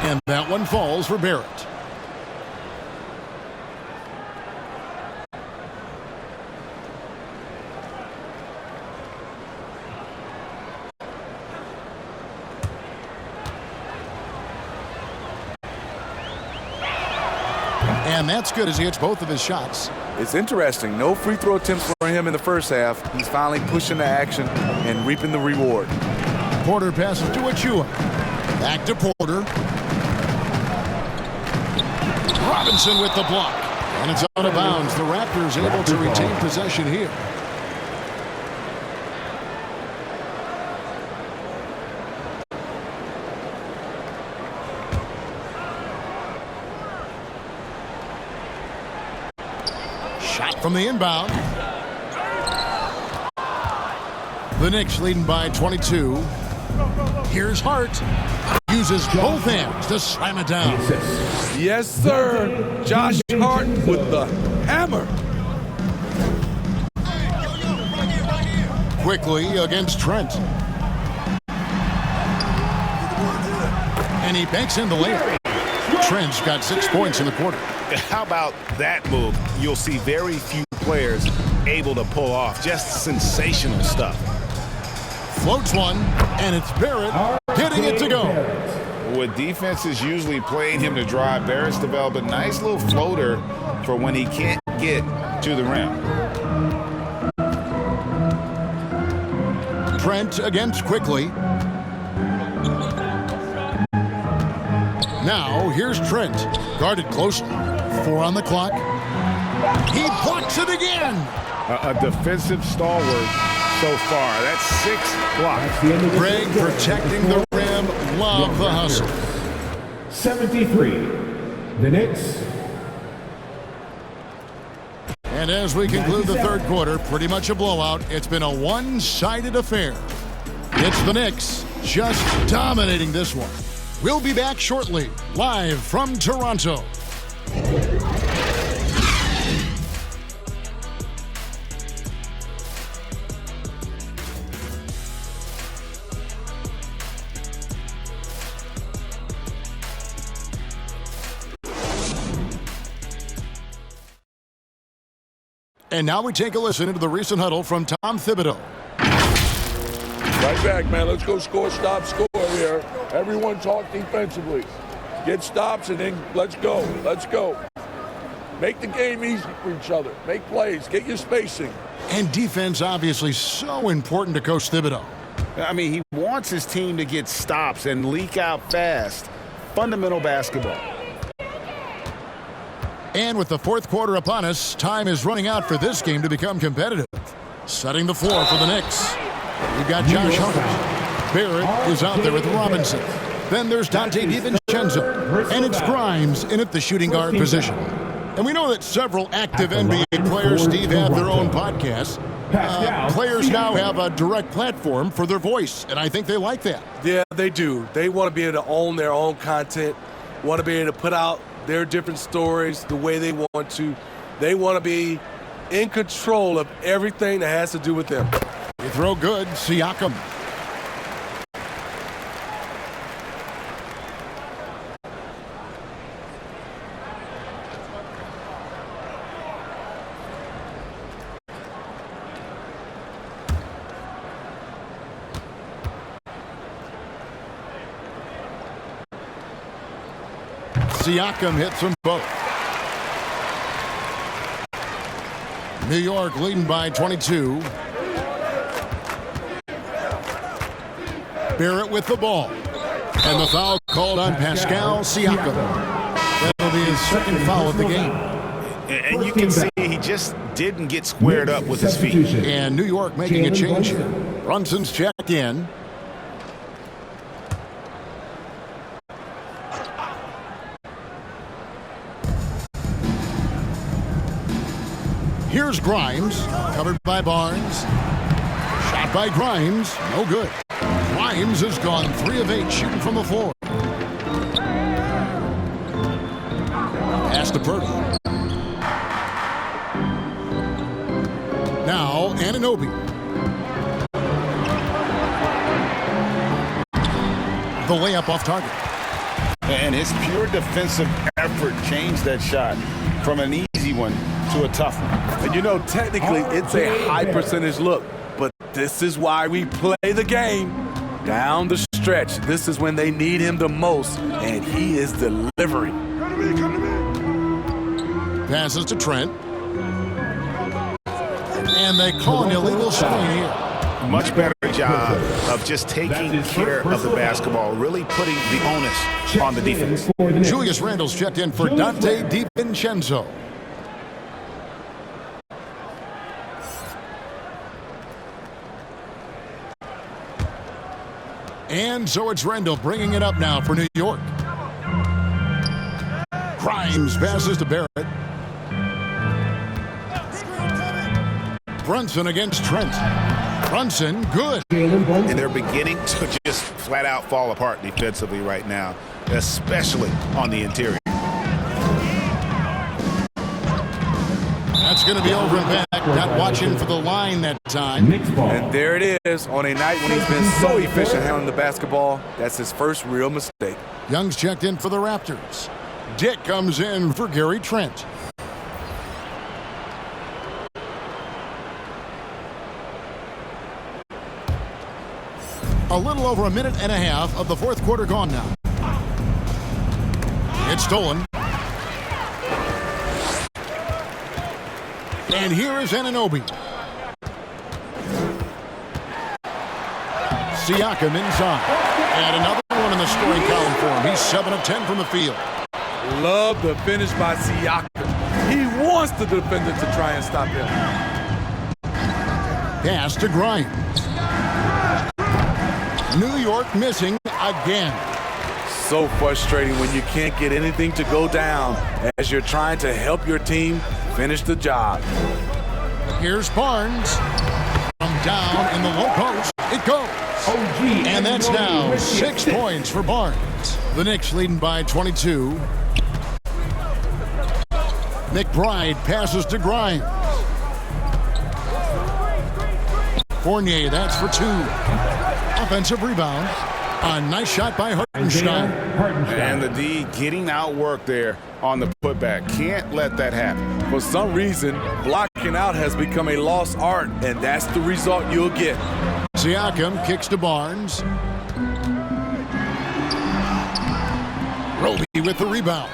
And that one falls for Barrett. And that's good as he hits both of his shots. It's interesting. No free throw attempts for him in the first half. He's finally pushing the action and reaping the reward. Porter passes to Achua. Back to Porter. Robinson with the block. And it's out of bounds. The Raptors able to retain possession here. Shot from the inbound. The Knicks leading by 22. Here's Hart. Uses both hands to slam it down. Yes, sir. Josh Hart with the hammer. Quickly against Trent. And he banks in the layup. Trent's got 6 points in the quarter. How about that move? You'll see very few players able to pull off. Just sensational stuff. Floats one, and it's Barrett getting it to go. With defenses usually playing him to drive, Barrett's developed a nice little floater for when he can't get to the rim. Trent against Quickly. Now here's Trent, guarded closely. 4 on the clock. He blocks it again. A defensive stalwart so far. That's 6 blocks. Greg protecting the rim. Love the hustle. 73. The Knicks. And as we conclude the 3rd quarter, pretty much a blowout. It's been a one-sided affair. It's the Knicks just dominating this one. We'll be back shortly, live from Toronto. And now we take a listen into the recent huddle from Tom Thibodeau. Right back, man. Let's go score, stop, score here. Everyone talk defensively. Get stops and then let's go. Let's go. Make the game easy for each other. Make plays. Get your spacing. And defense obviously so important to Coach Thibodeau. I mean, he wants his team to get stops and leak out fast. Fundamental basketball. And with the fourth quarter upon us, time is running out for this game to become competitive. Setting the floor for the Knicks. We've got Josh Hart. Barrett is out there with Robinson. Then there's Dante DiVincenzo. And it's Grimes in at the shooting guard position. And we know that several active NBA players, Steve, have their own podcasts. Players now have a direct platform for their voice, and I think they like that. Yeah, they do. They want to be able to own their own content, want to be able to put out their different stories the way they want to. They want to be in control of everything that has to do with them. You throw good, Siakam. Siakam hits them both. New York leading by 22. Barrett with the ball. And the foul called on Pascal Siakam. That'll be his second foul of the game. And you can see he just didn't get squared up with his feet. And New York making a change here. Brunson's checked in. Here's Grimes, covered by Barnes. Shot by Grimes, no good. Grimes has gone 3 of 8 shooting from the floor. Pass to Purdy. Now Anunoby. The layup off target. And his pure defensive effort changed that shot from an easy one to a tough one. And you know, technically, it's a high percentage look, but this is why we play the game. Down the stretch, this is when they need him the most, and he is delivering. Passes to Trent. And they call an illegal screen here. Much better job of just taking care of the basketball, really putting the onus on the defense. Julius Randle's checked in for Dante DiVincenzo. And so it's Randle bringing it up now for New York. Grimes passes to Barrett. Brunson against Trent. Brunson, good. And they're beginning to just flat out fall apart defensively right now, especially on the interior. That's going to be over and back. Not watching for the line that time. And there it is on a night when he's been so efficient handling the basketball. That's his first real mistake. Young's checked in for the Raptors. Dick comes in for Gary Trent. A little over a minute and a half of the fourth quarter gone now. It's stolen. And here is Anunoby. Siakam inside. And another one in the scoring column for him. He's 7 of 10 from the field. Love the finish by Siakam. He wants the defender to try and stop him. Pass to Grimes. New York missing again. So frustrating when you can't get anything to go down as you're trying to help your team finish the job. Here's Barnes. From down in the low post, it goes. And that's now 6 points for Barnes. The Knicks leading by 22. McBride passes to Grimes. Fournier, that's for 2. Offensive rebound. A nice shot by Hartenstein. And the D getting outworked there on the putback. Can't let that happen. For some reason, blocking out has become a lost art, and that's the result you'll get. Siakam kicks to Barnes. Roby with the rebound.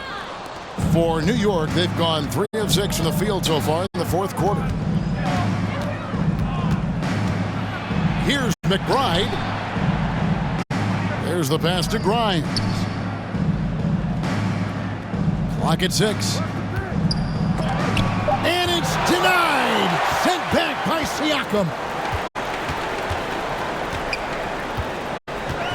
For New York, they've gone 3 of 6 from the field so far in the fourth quarter. Here's McBride. There's the pass to Grimes. Clock at 6. And it's denied. Sent back by Siakam.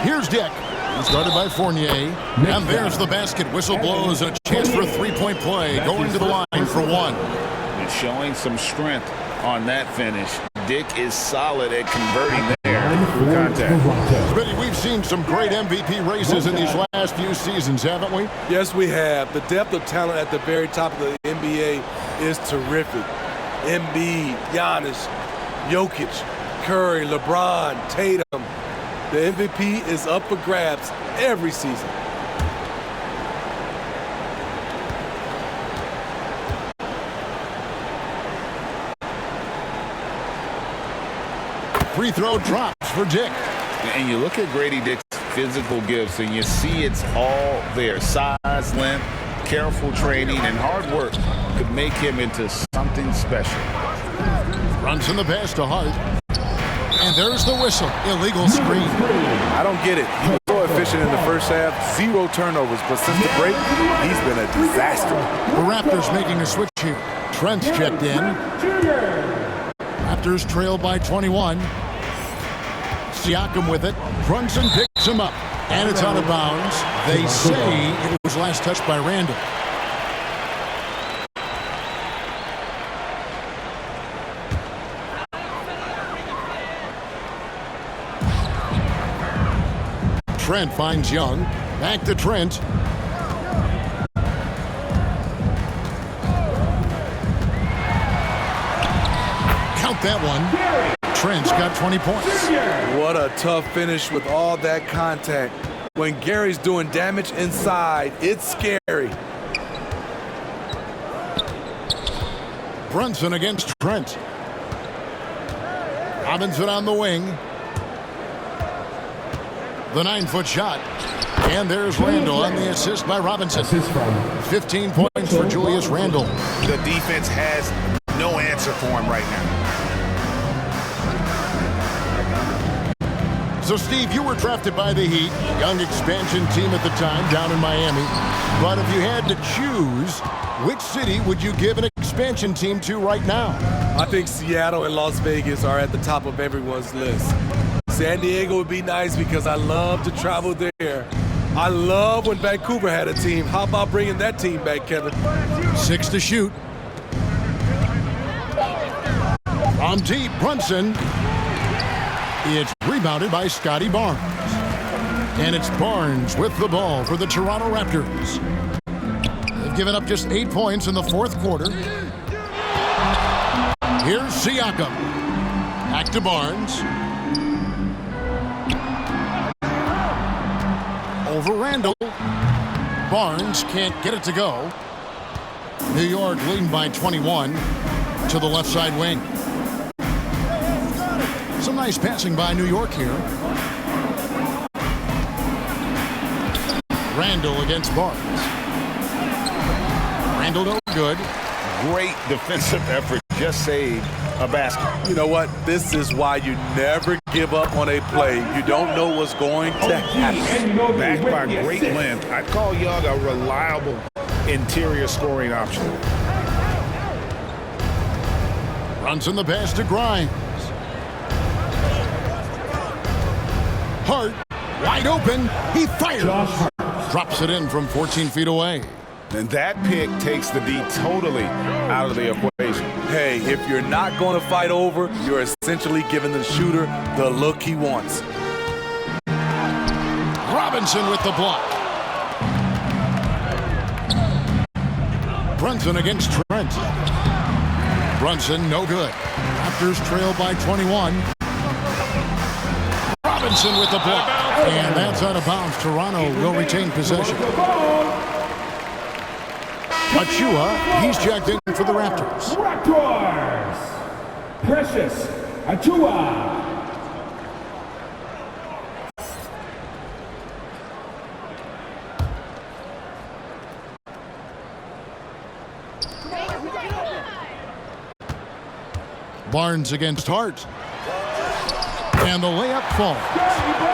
Here's Dick. He's guarded by Fournier. And there's the basket. Whistle blows and a chance for a three-point play. Going to the line for one. And showing some strength on that finish. Dick is solid at converting there through contact. Smitty, we've seen some great MVP races in these last few seasons, haven't we? Yes, we have. The depth of talent at the very top of the NBA is terrific. Embiid, Giannis, Jokic, Curry, LeBron, Tatum. The MVP is up for grabs every season. Free throw drops for Dick. And you look at Grady Dick's physical gifts, and you see it's all there. Size, length, careful training, and hard work could make him into something special. Brunson the pass to Hart. And there's the whistle. Illegal screen. I don't get it. He was so efficient in the first half. 0 turnovers. But since the break, he's been a disaster. The Raptors making a switch here. Trent's checked in. Raptors trail by 21. Siakam with it. Brunson picks him up. And it's out of bounds. They say it was last touched by Randall. Trent finds Young. Back to Trent. Count that one. Trent's got 20 points. What a tough finish with all that contact. When Gary's doing damage inside, it's scary. Brunson against Trent. Robinson on the wing. The 9-foot shot. And there's Randall on the assist by Robinson. 15 points for Julius Randle. The defense has no answer for him right now. So, Steve, you were drafted by the Heat, young expansion team at the time down in Miami. But if you had to choose, which city would you give an expansion team to right now? I think Seattle and Las Vegas are at the top of everyone's list. San Diego would be nice because I love to travel there. I love when Vancouver had a team. How about bringing that team back, Kevin? 6 to shoot. From deep, Brunson. It's rebounded by Scotty Barnes. And it's Barnes with the ball for the Toronto Raptors. They've given up just 8 points in the fourth quarter. Here's Siakam. Back to Barnes. Over Randall. Barnes can't get it to go. New York leading by 21 to the left side wing. Some nice passing by New York here. Randall against Barnes. Randall no good. Great defensive effort. Just saved a basket. You know what? This is why you never give up on a play. You don't know what's going to happen. Backed by great length. I'd call Young a reliable interior scoring option. Brunson the pass to Grimes. Hart, wide open. He fires. Drops it in from 14 feet away. And that pick takes the D totally out of the equation. Hey, if you're not going to fight over, you're essentially giving the shooter the look he wants. Robinson with the block. Brunson against Trent. Brunson no good. Raptors trail by 21. Robinson with the block. And that's out of bounds. Toronto will retain possession. Achua, he's checked in for the Raptors. Raptors! Precious Achua! Barnes against Hart. And the layup falls.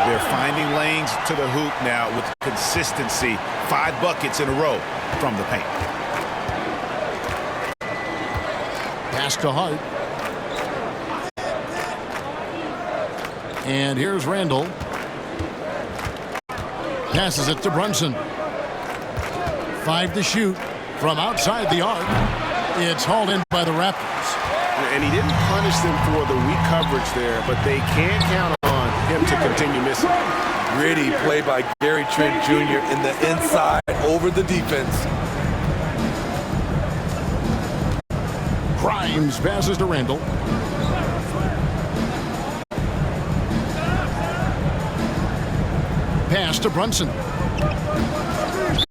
They're finding lanes to the hoop now with consistency. 5 buckets in a row from the paint. Pass to Hart. And here's Randall. Passes it to Brunson. 5 to shoot from outside the arc. It's hauled in by the Raptors. And he didn't punish them for the weak coverage there, but they can't count on him to continue missing. Gritty play by Gary Trent Jr. in the inside over the defense. Grimes passes to Randall. Pass to Brunson.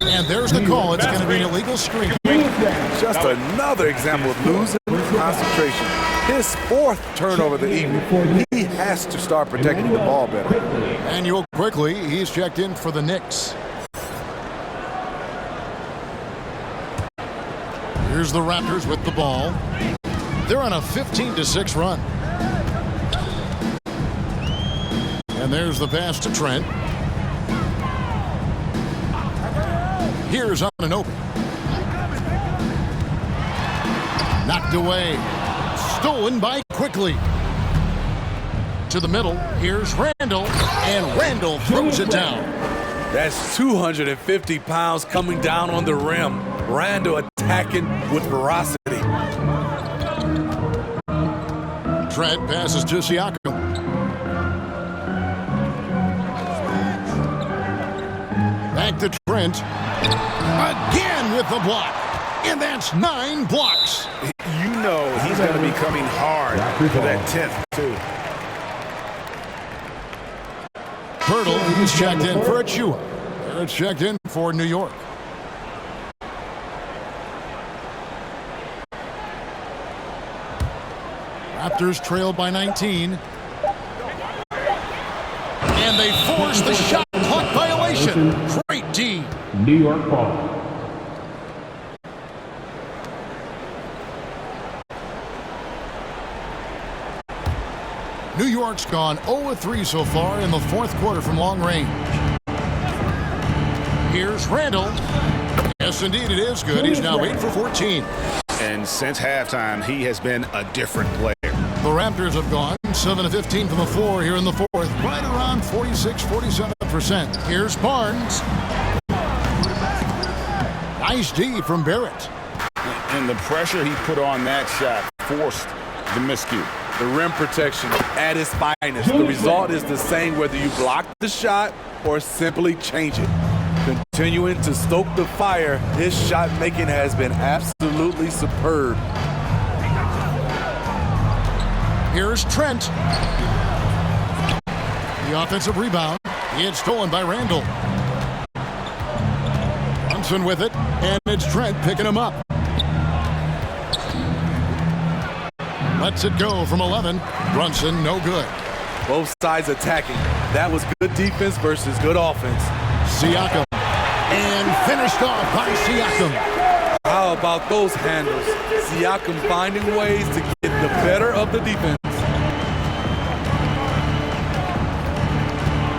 And there's the call. It's going to be an illegal screen. Just another example of losing concentration. His 4th turnover of the evening. He has to start protecting the ball better. Manuel quickly, he's checked in for the Knicks. Here's the Raptors with the ball. They're on a 15-6 run. And there's the pass to Trent. Here's Anunoby. Knocked away. Stolen by Quickly. To the middle. Here's Randall. And Randall throws it down. That's 250 pounds coming down on the rim. Randall attacking with ferocity. Trent passes to Siakam. Back to Trent. Again with the block. And that's 9 blocks. You know he's going to be coming hard for that 10th, too. Pirtle is checked in for Achua. It's checked in for New York. Raptors trail by 19. And they force the shot clock violation. Great D. New York ball. New York's gone 0-3 so far in the 4th quarter from long range. Here's Randall. Yes, indeed, it is good. He's now 8 for 14. And since halftime, he has been a different player. The Raptors have gone 7 of 15 from the floor here in the 4th, right around 46-47%. Here's Barnes. Nice D from Barrett. And the pressure he put on that shot forced the miscue. The rim protection at its finest. The result is the same whether you block the shot or simply change it. Continuing to stoke the fire, his shot making has been absolutely superb. Here's Trent. The offensive rebound. It's stolen by Randall. Brunson with it, and it's Trent picking him up. Lets it go from 11. Brunson, no good. Both sides attacking. That was good defense versus good offense. Siakam. And finished off by Siakam. How about those handles? Siakam finding ways to get the better of the defense.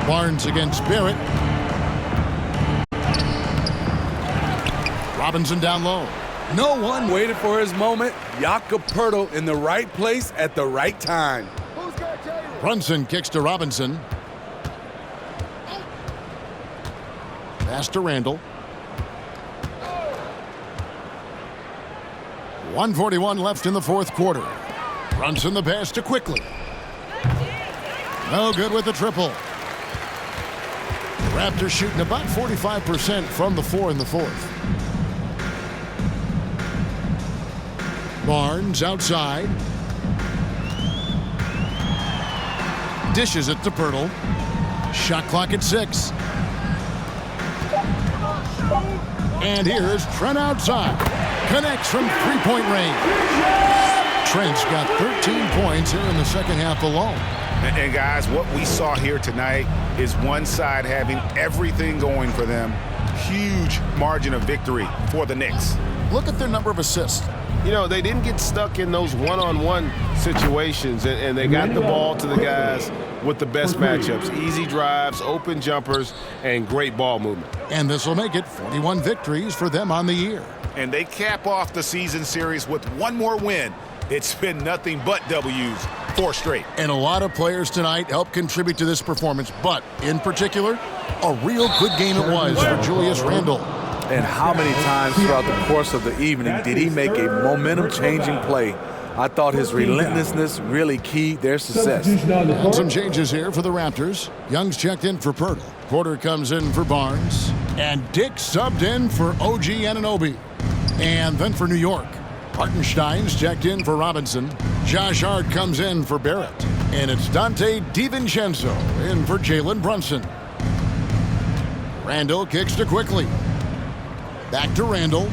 Barnes against Barrett. Robinson down low. No one waited for his moment. Jakob Poeltl in the right place at the right time. Brunson kicks to Robinson. Pass to Randall. 1:41 left in the 4th quarter. Brunson the pass to Quickly. No good with the triple. Raptors shooting about 45% from the 4 in the 4th. Barnes outside. Dishes it to Poeltl. Shot clock at 6. And here's Trent outside. Connects from 3-point range. Trent's got 13 points here in the 2nd half alone. And guys, what we saw here tonight is one side having everything going for them. Huge margin of victory for the Knicks. Look at their number of assists. You know, they didn't get stuck in those one-on-one situations, and they got the ball to the guys with the best matchups. Easy drives, open jumpers, and great ball movement. And this will make it 41 victories for them on the year. And they cap off the season series with one more win. It's been nothing but W's, 4 straight. And a lot of players tonight helped contribute to this performance, but in particular, a real good game it was for Julius Randle. And how many times throughout the course of the evening did he make a momentum-changing play? I thought his relentlessness really keyed their success. And some changes here for the Raptors. Young's checked in for Pirtle. Porter comes in for Barnes. And Dick subbed in for OG Anunoby. And then for New York, Hartenstein's checked in for Robinson. Josh Hart comes in for Barrett. And it's Dante DiVincenzo in for Jalen Brunson. Randle kicks to Quickly. Back to Randle.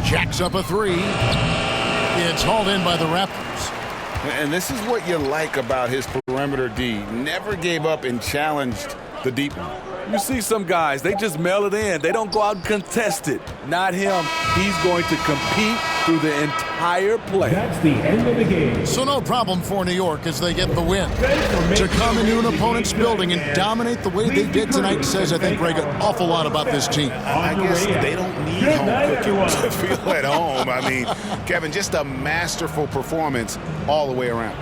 Jacks up a 3. It's hauled in by the Raptors. And this is what you like about his perimeter D. Never gave up and challenged the deep one. You see some guys, they just mail it in. They don't go out and contest it. Not him. He's going to compete through the entire play. That's the end of the game. So no problem for New York as they get the win. To come into an opponent's building and dominate the way they did tonight says, I think, Greg, an awful lot about this team. I guess they don't need home cooking to feel at home. I mean, Kevin, just a masterful performance all the way around.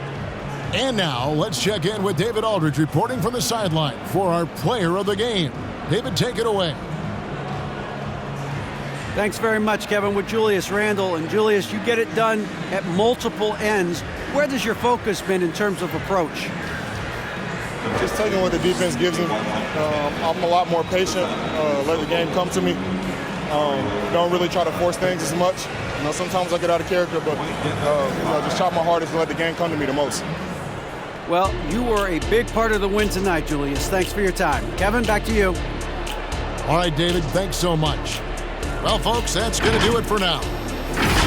And now, let's check in with David Aldridge reporting from the sideline for our player of the game. David, take it away. Thanks very much, Kevin, with Julius Randle. And Julius, you get it done at multiple ends. Where does your focus been in terms of approach? Just taking what the defense gives me. I'm a lot more patient, let the game come to me. Don't really try to force things as much. Sometimes I get out of character, but just try my hardest to let the game come to me the most. Well, you were a big part of the win tonight, Julius. Thanks for your time. Kevin, back to you. All right, David, thanks so much. Well, folks, that's going to do it for now.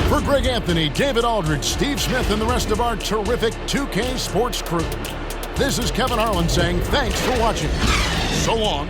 For Greg Anthony, David Aldridge, Steve Smith, and the rest of our terrific 2K Sports crew, this is Kevin Harlan saying thanks for watching. So long.